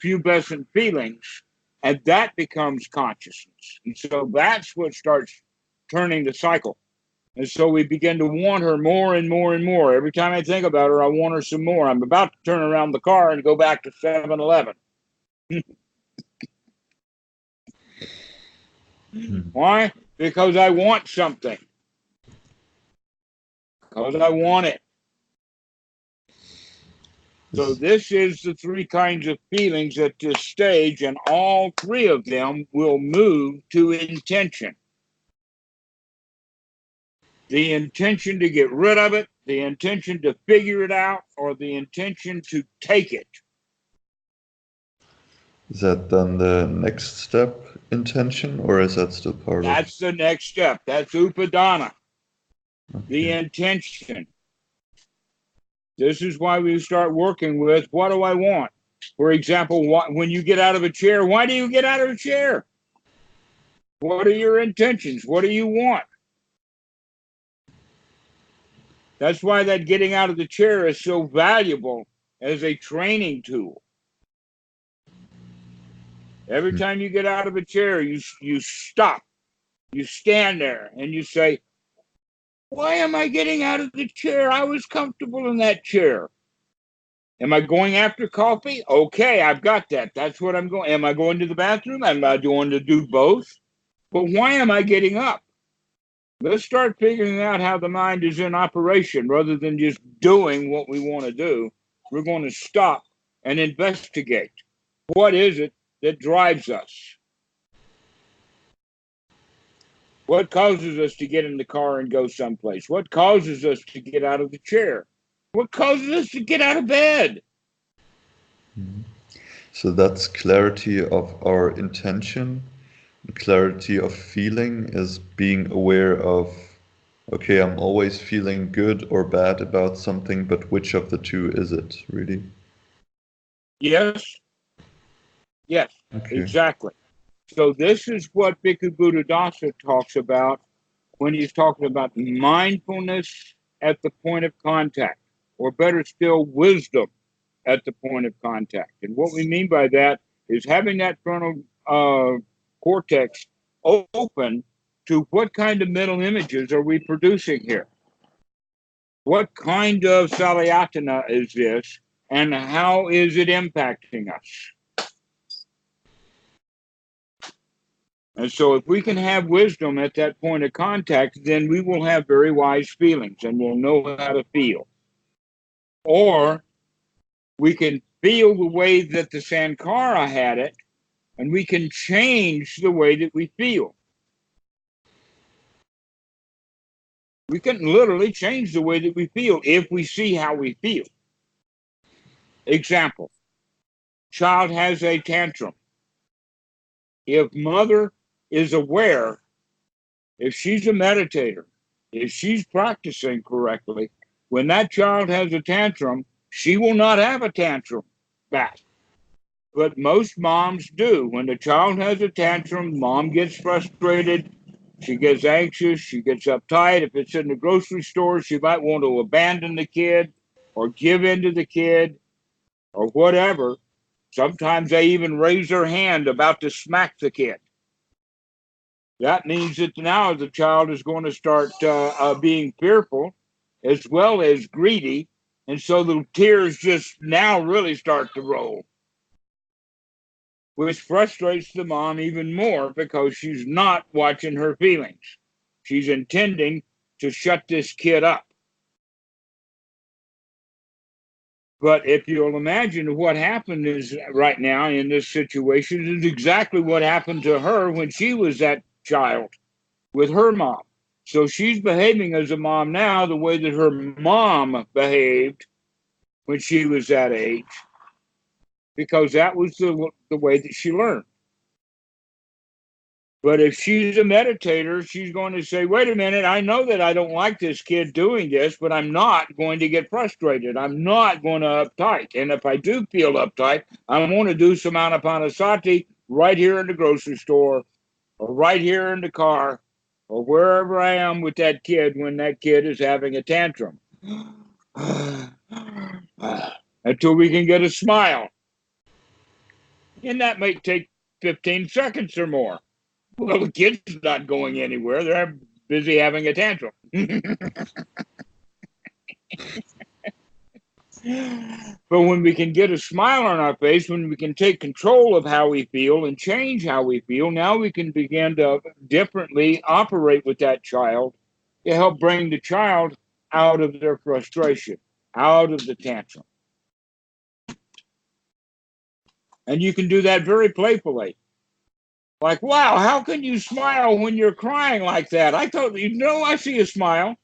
pubescent feelings, and that becomes consciousness. And so that's what starts turning the cycle. And so we begin to want her more and more and more. Every time I think about her, I want her some more. I'm about to turn around the car and go back to 7-Eleven. Why? Because I want something. Because I want it. So this is the three kinds of feelings at this stage, and all three of them will move to intention. The intention to get rid of it, the intention to figure it out, or the intention to take it. Is that then the next step, intention, or is that still part of it? That's the next step. That's upadana, the intention. This is why we start working with, what do I want? For example, when you get out of a chair, why do you get out of a chair? What are your intentions? What do you want? That's why that getting out of the chair is so valuable as a training tool. Every time you get out of a chair, you stop. You stand there and you say, why am I getting out of the chair? I was comfortable in that chair. Am I going after coffee? Okay, I've got that. That's what I'm going. Am I going to the bathroom? Am I going to do both? But why am I getting up? Let's start figuring out how the mind is in operation rather than just doing what we want to do. We're going to stop and investigate. What is it that drives us? What causes us to get in the car and go someplace? What causes us to get out of the chair? What causes us to get out of bed? So that's clarity of our intention. Clarity of feeling is being aware of, okay, I'm always feeling good or bad about something, but which of the two is it, really? Yes. Yes, Okay. exactly. So this is what Bhikkhu Buddhadasa talks about when he's talking about mindfulness at the point of contact, or better still, wisdom at the point of contact. And what we mean by that is having that frontal cortex open to what kind of mental images are we producing here? What kind of salayatana is this, and how is it impacting us? And so if we can have wisdom at that point of contact, then we will have very wise feelings and we'll know how to feel. Or we can feel the way that the Sankara had it, and we can change the way that we feel. We can literally change the way that we feel if we see how we feel. Example, child has a tantrum. If mother is aware, if she's a meditator, if she's practicing correctly, when that child has a tantrum, she will not have a tantrum back. But most moms do. When the child has a tantrum, mom gets frustrated, she gets anxious, she gets uptight. If it's in the grocery store, she might want to abandon the kid or give in to the kid or whatever. Sometimes they even raise their hand about to smack the kid. That means that now the child is going to start being fearful as well as greedy. And so the tears just now really start to roll, which frustrates the mom even more because she's not watching her feelings. She's intending to shut this kid up. But if you'll imagine what happened is right now in this situation is exactly what happened to her when she was that child with her mom. So she's behaving as a mom now the way that her mom behaved when she was that age, because that was the way that she learned. But if she's a meditator, she's going to say, wait a minute, I know that I don't like this kid doing this, but I'm not going to get frustrated. I'm not going to uptight. And if I do feel uptight, I want to do some Anapanasati right here in the grocery store or right here in the car or wherever I am with that kid when that kid is having a tantrum. Until we can get a smile. And that might take 15 seconds or more. Well, the kid's not going anywhere. They're busy having a tantrum. But when we can get a smile on our face, when we can take control of how we feel and change how we feel, now we can begin to differently operate with that child to help bring the child out of their frustration, out of the tantrum. And you can do that very playfully. Like, wow, how can you smile when you're crying like that? I thought, I see a smile.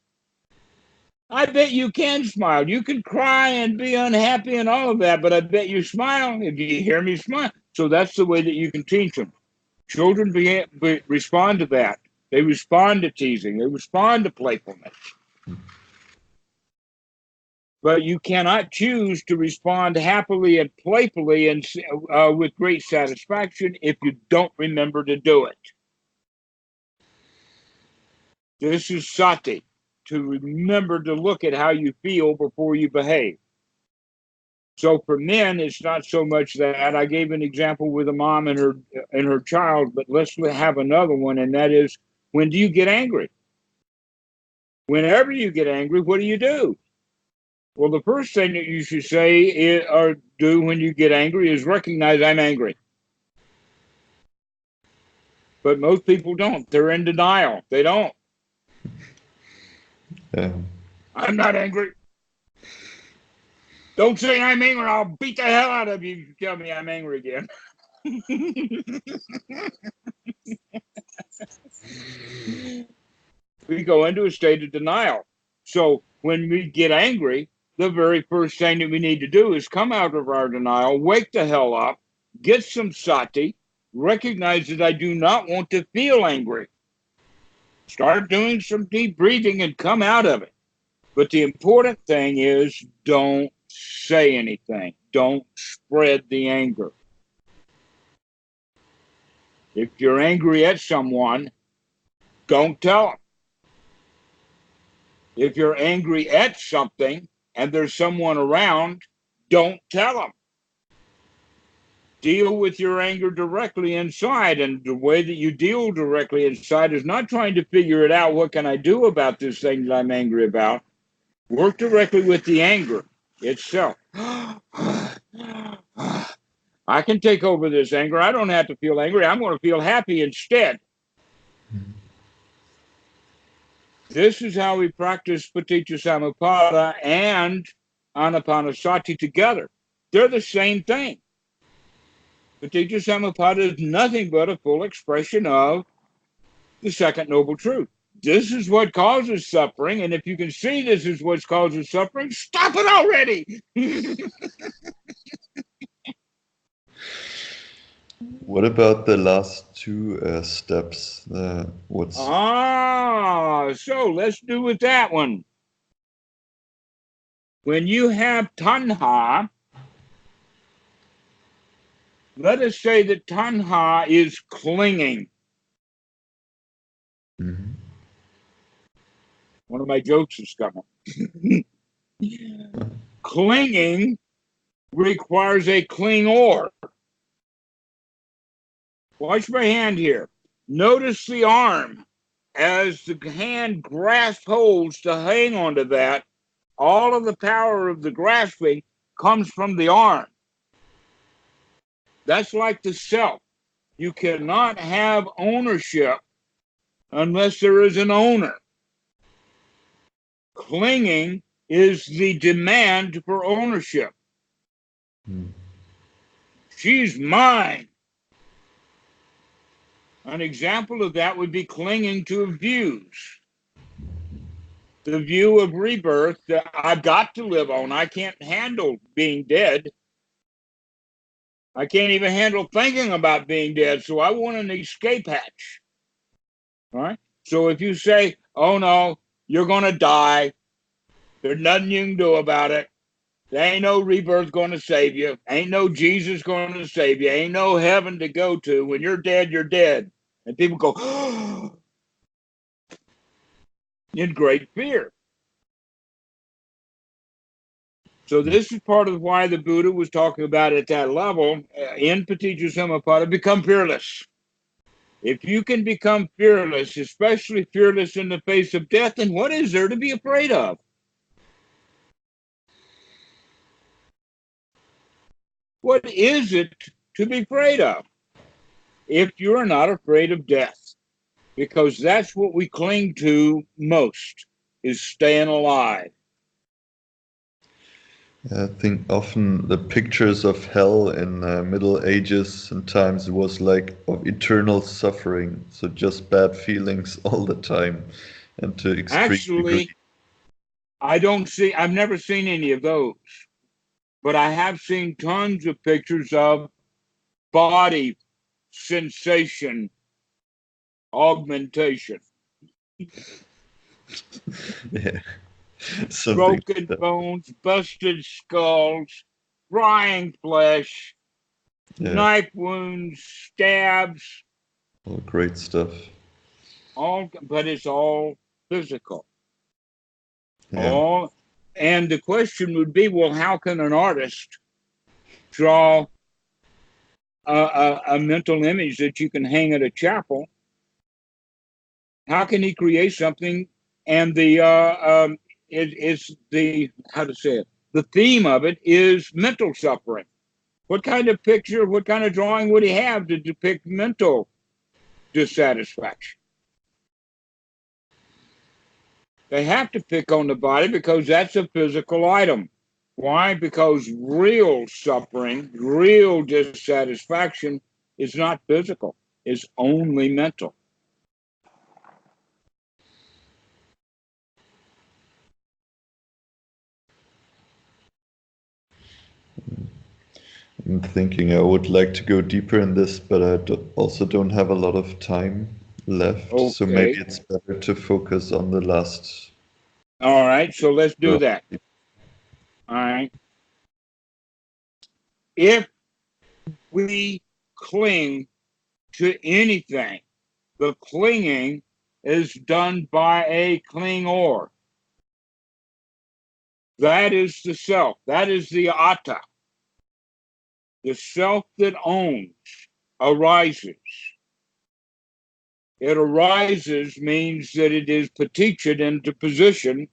I bet you can smile. You can cry and be unhappy and all of that, but I bet you smile if you hear me smile. So that's the way that you can teach them. Children respond to that. They respond to teasing. They respond to playfulness. But you cannot choose to respond happily and playfully and with great satisfaction if you don't remember to do it. This is sati, to remember to look at how you feel before you behave. So for men, it's not so much that. I gave an example with a mom and her child, but let's have another one, and that is, when do you get angry? Whenever you get angry, what do? Well, the first thing that you should say or do when you get angry is recognize I'm angry. But most people don't. They're in denial. They don't. Yeah. I'm not angry. Don't say I'm angry. I'll beat the hell out of you if you tell me I'm angry again. We go into a state of denial. So when we get angry, the very first thing that we need to do is come out of our denial, wake the hell up, get some sati, recognize that I do not want to feel angry. Start doing some deep breathing and come out of it. But the important thing is don't say anything. Don't spread the anger. If you're angry at someone, don't tell them. If you're angry at something and there's someone around, don't tell them. Deal with your anger directly inside. And the way that you deal directly inside is not trying to figure it out. What can I do about this thing that I'm angry about? Work directly with the anger itself. I can take over this anger. I don't have to feel angry. I'm going to feel happy instead. This is how we practice Paticcasamupada and Anapanasati together. They're the same thing. Paticcasamupada is nothing but a full expression of the second noble truth. This is what causes suffering, and if you can see this is what causes suffering, stop it already. What about the last two steps? So let's do with that one. When you have tanha, Let us say that tanha is clinging. Mhm. One of my jokes is coming. Clinging requires a clingor. Watch my hand here. Notice the arm. As the hand grasps holds to hang onto that, all of the power of the grasping comes from the arm. That's like the self. You cannot have ownership unless there is an owner. Clinging is the demand for ownership. She's mine. An example of that would be clinging to views. The view of rebirth that I've got to live on. I can't handle being dead. I can't even handle thinking about being dead, so I want an escape hatch. All right? So if you say, oh no, you're going to die, there's nothing you can do about it. There ain't no rebirth going to save you. Ain't no Jesus going to save you. Ain't no heaven to go to. When you're dead, you're dead. And people go, oh, in great fear. So this is part of why the Buddha was talking about at that level in Paticcasamupada, become fearless. If you can become fearless, especially fearless in the face of death, then what is there to be afraid of? What is it to be afraid of if you're not afraid of death? Because that's what we cling to most, is staying alive. I think often the pictures of hell in Middle Ages and times was like of eternal suffering, so just bad feelings all the time, and to extreme degree. Actually, I've never seen any of those, but I have seen tons of pictures of body sensation augmentation. Yeah, something like Broken that. bones, busted skulls, drying flesh, Yeah, knife wounds, stabs, all great stuff. but it's all physical. Yeah. All, and the question would be, well, how can an artist draw a mental image that you can hang at a chapel? How can he create something? And it's the, how to say it, the theme of it is mental suffering. What kind of picture, what kind of drawing would he have to depict mental dissatisfaction? They have to pick on the body because that's a physical item. Why? Because real suffering, real dissatisfaction is not physical, it's only mental. I'm thinking I would like to go deeper in this, but also don't have a lot of time left, so maybe Okay. it's better to focus on the last. All right. So let's do Well, that. All right. If we cling to anything, the clinging is done by a clingor. That is the self. That is the atta. The self that owns arises. It arises means that it is paticcaed into position,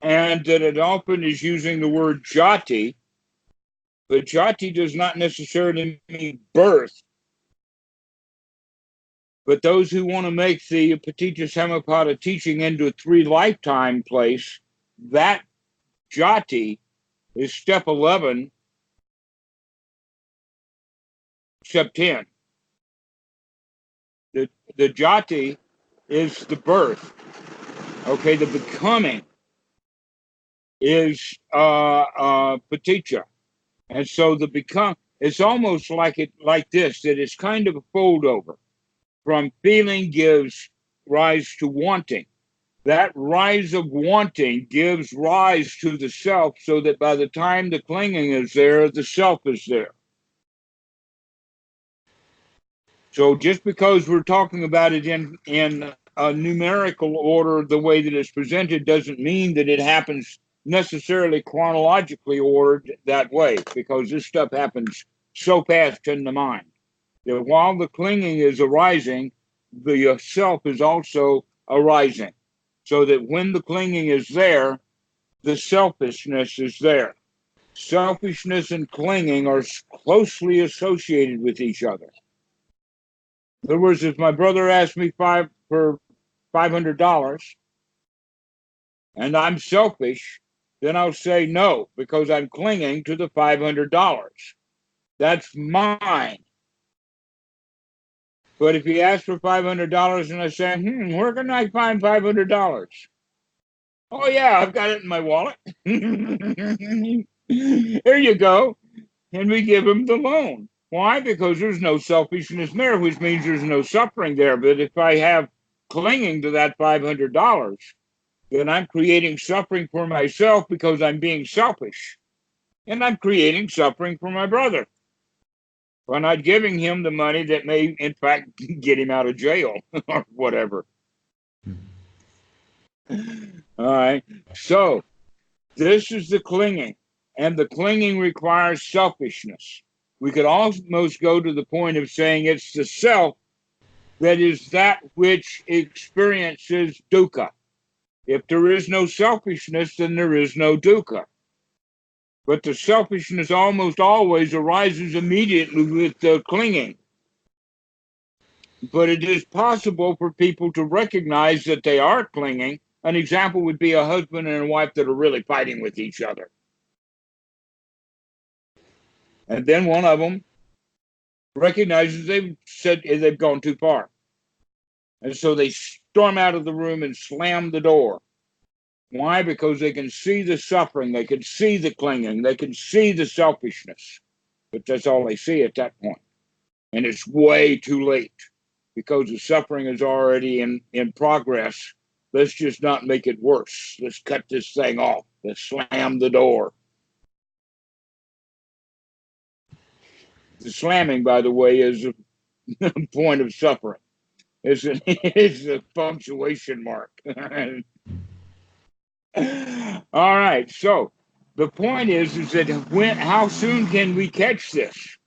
and that it often is using the word jati. But jati does not necessarily mean birth. But those who want to make the Paticcasamupada teaching into a 3 lifetime place, that jati is step 11, step 10. The jati is the birth. Okay, the becoming is paticca. And so the become, it's almost like this, that it's kind of a fold over. From feeling gives rise to wanting. That rise of wanting gives rise to the self, so that by the time the clinging is there, the self is there. So just because we're talking about it in a numerical order, the way that it's presented, doesn't mean that it happens necessarily chronologically ordered that way, because this stuff happens so fast in the mind that while the clinging is arising, the self is also arising. So that when the clinging is there, the selfishness is there. Selfishness and clinging are closely associated with each other. In other words, if my brother asked me for $500 and I'm selfish, then I'll say no because I'm clinging to the $500. That's mine. But if he asks for $500 and I say, where can I find $500? Oh, yeah, I've got it in my wallet. Here you go. And we give him the loan. Why? Because there's no selfishness there, which means there's no suffering there. But if I have clinging to that $500, then I'm creating suffering for myself because I'm being selfish. And I'm creating suffering for my brother by not giving him the money that may, in fact, get him out of jail or whatever. All right. So this is the clinging. And the clinging requires selfishness. We could almost go to the point of saying it's the self that is that which experiences dukkha. If there is no selfishness, then there is no dukkha. But the selfishness almost always arises immediately with the clinging. But it is possible for people to recognize that they are clinging. An example would be a husband and a wife that are really fighting with each other. And then one of them recognizes they've gone too far. And so they storm out of the room and slam the door. Why? Because they can see the suffering, they can see the clinging, they can see the selfishness. But that's all they see at that point. And it's way too late because the suffering is already in progress. Let's just not make it worse. Let's cut this thing off. Let's slam the door. The slamming, by the way, is a point of suffering. It's a punctuation mark. All right. So the point is that how soon can we catch this?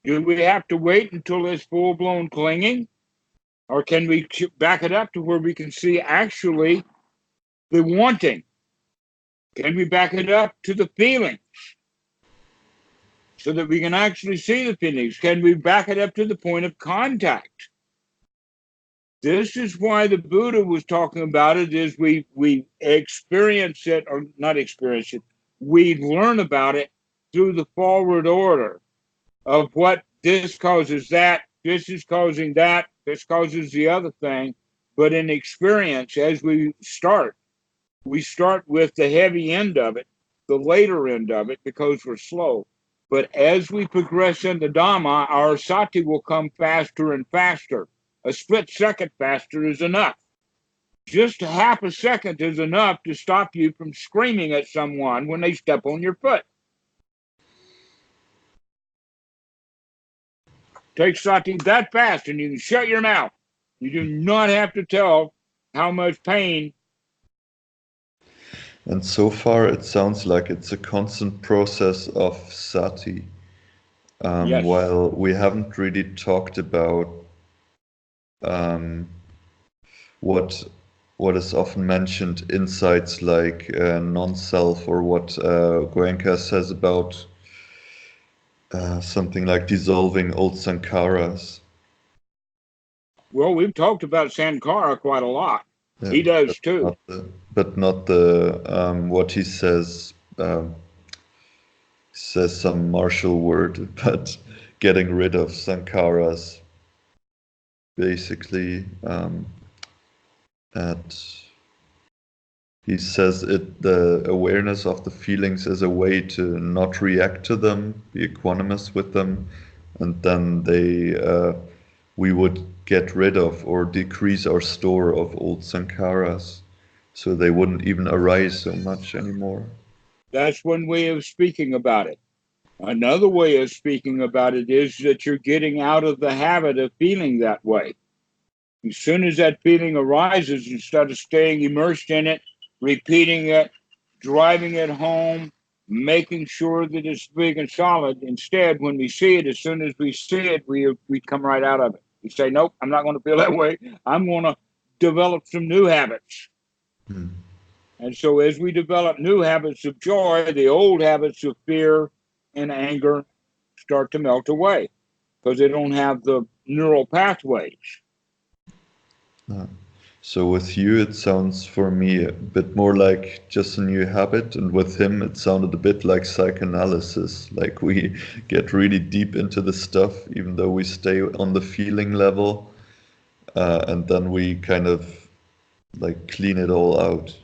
Do we have to wait until it's full-blown clinging? Or can we back it up to where we can see actually the wanting? Can we back it up to the feelings so that we can actually see the feelings? Can we back it up to the point of contact? This is why the Buddha was talking about it, is we experience it, or not experience it, we learn about it through the forward order of what this causes that, this is causing that, this causes the other thing. But in experience, as we start with the heavy end of it, the later end of it, because we're slow. But as we progress in the Dhamma, our sati will come faster and faster. A split second faster is enough. Just half a second is enough to stop you from screaming at someone when they step on your foot. Take sati that fast and you can shut your mouth. You do not have to tell how much pain. And so far, it sounds like it's a constant process of sati. Yes. While we haven't really talked about what is often mentioned, insights like non-self, or what Goenka says about something like dissolving old sankharas. Well, we've talked about Sankara quite a lot. Yeah, he does too. But not the what he says. Says some martial word, but getting rid of sankharas, basically. He says the awareness of the feelings is a way to not react to them, be equanimous with them, and then we would get rid of or decrease our store of old sankharas, so they wouldn't even arise so much anymore. That's one way of speaking about it. Another way of speaking about it is that you're getting out of the habit of feeling that way. As soon as that feeling arises, instead of staying immersed in it, repeating it, driving it home, making sure that it's big and solid, instead, when we see it, as soon as we see it, we come right out of it. We say, nope, I'm not going to feel that way. I'm going to develop some new habits. Hmm. And so as we develop new habits of joy, the old habits of fear and anger start to melt away because they don't have the neural pathways. So with you, it sounds for me a bit more like just a new habit, and with him, it sounded a bit like psychoanalysis. Like we get really deep into the stuff, even though we stay on the feeling level, and then we kind of like clean it all out.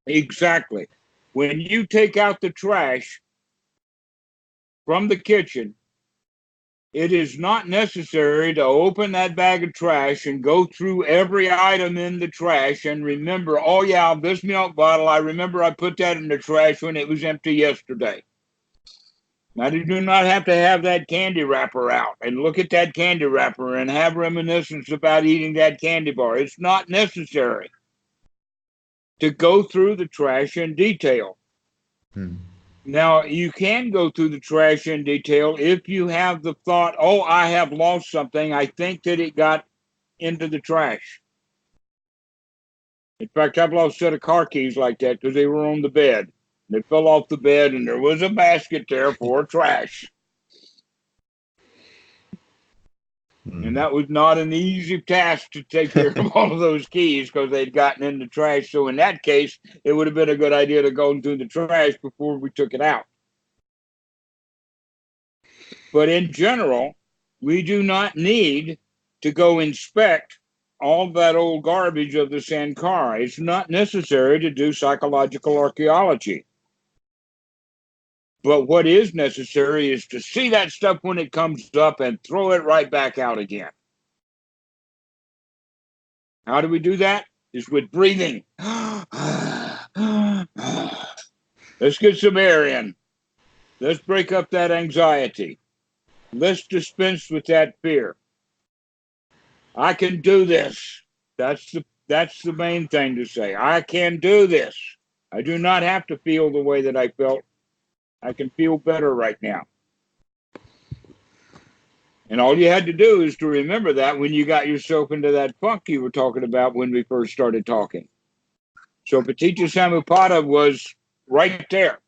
Exactly. When you take out the trash from the kitchen, it is not necessary to open that bag of trash and go through every item in the trash and remember, oh yeah, this milk bottle, I remember I put that in the trash when it was empty yesterday. Now, you do not have to have that candy wrapper out and look at that candy wrapper and have reminiscence about eating that candy bar. It's not necessary to go through the trash in detail. Now, you can go through the trash in detail if you have the thought, oh, I have lost something. I think that it got into the trash. In fact, I've lost a set of car keys like that because they were on the bed. They fell off the bed and there was a basket there for trash. And that was not an easy task to take care of all of those keys because they'd gotten in the trash. So in that case, it would have been a good idea to go through the trash before we took it out. But in general, we do not need to go inspect all that old garbage of the Sankara. It's not necessary to do psychological archaeology. But what is necessary is to see that stuff when it comes up and throw it right back out again. How do we do that? Is with breathing. Let's get some air in. Let's break up that anxiety. Let's dispense with that fear. I can do this. That's the main thing to say. I can do this. I do not have to feel the way that I felt. I can feel better right now. And all you had to do is to remember that when you got yourself into that funk you were talking about when we first started talking. So Paticcasamupada was right there.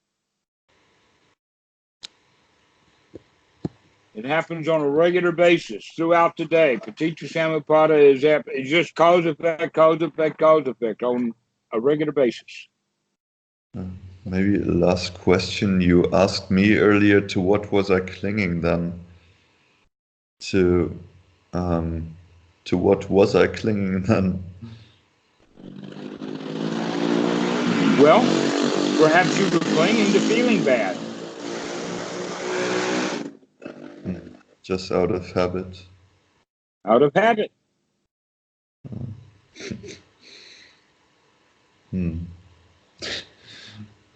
It happens on a regular basis throughout the day. Paticcasamupada is just cause, effect, cause, effect, cause, effect on a regular basis. Maybe last question. You asked me earlier to what was I clinging then? To what was I clinging then? Well, perhaps you were clinging to feeling bad. Just out of habit. Out of habit.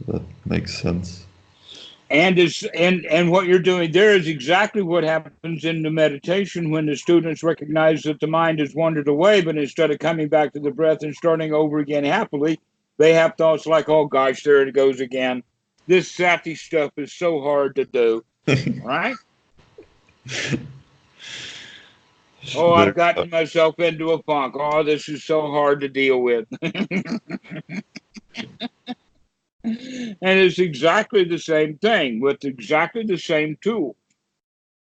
That makes sense. And what you're doing there is exactly what happens in the meditation when the students recognize that the mind has wandered away, but instead of coming back to the breath and starting over again happily, they have thoughts like, oh gosh, there it goes again. This sati stuff is so hard to do, right? Oh, I've gotten myself into a funk. Oh, this is so hard to deal with. And it's exactly the same thing with exactly the same tool.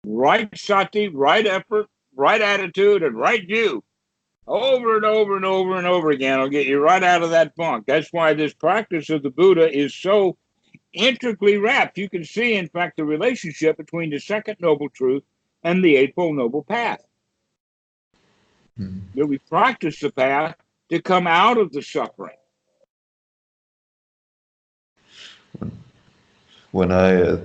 Right sati, right effort, right attitude, and right view. Over and over and over and over again will get you right out of that funk. That's why this practice of the Buddha is so intricately wrapped. You can see, in fact, the relationship between the second noble truth and the eightfold noble path. That we practice the path to come out of the suffering. When I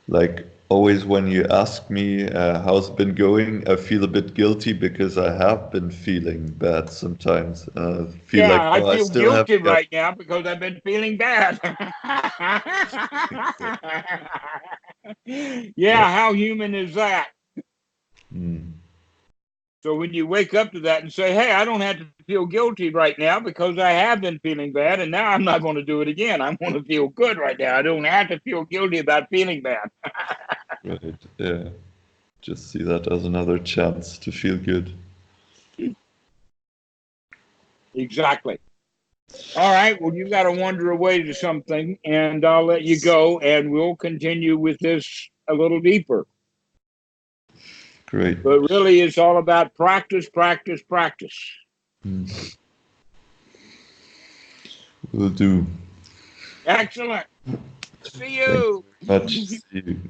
like always when you ask me how's it been going, I feel a bit guilty because I have been feeling bad sometimes. Feel like, Yeah, I oh, I feel still have guilty got. right now because I've been feeling bad. Yeah, how human is that? Mm, So when you wake up to that and say, hey, I don't have to feel guilty right now because I have been feeling bad and now I'm not going to do it again. I want to feel good right now. I don't have to feel guilty about feeling bad. right. Yeah. Just see that as another chance to feel good. Exactly. All right. Well, you got to wander away to something and I'll let you go and we'll continue with this a little deeper. Great. But really, it's all about practice, practice, practice. Mm. Will do. Excellent. See Thank you. you very much. See you.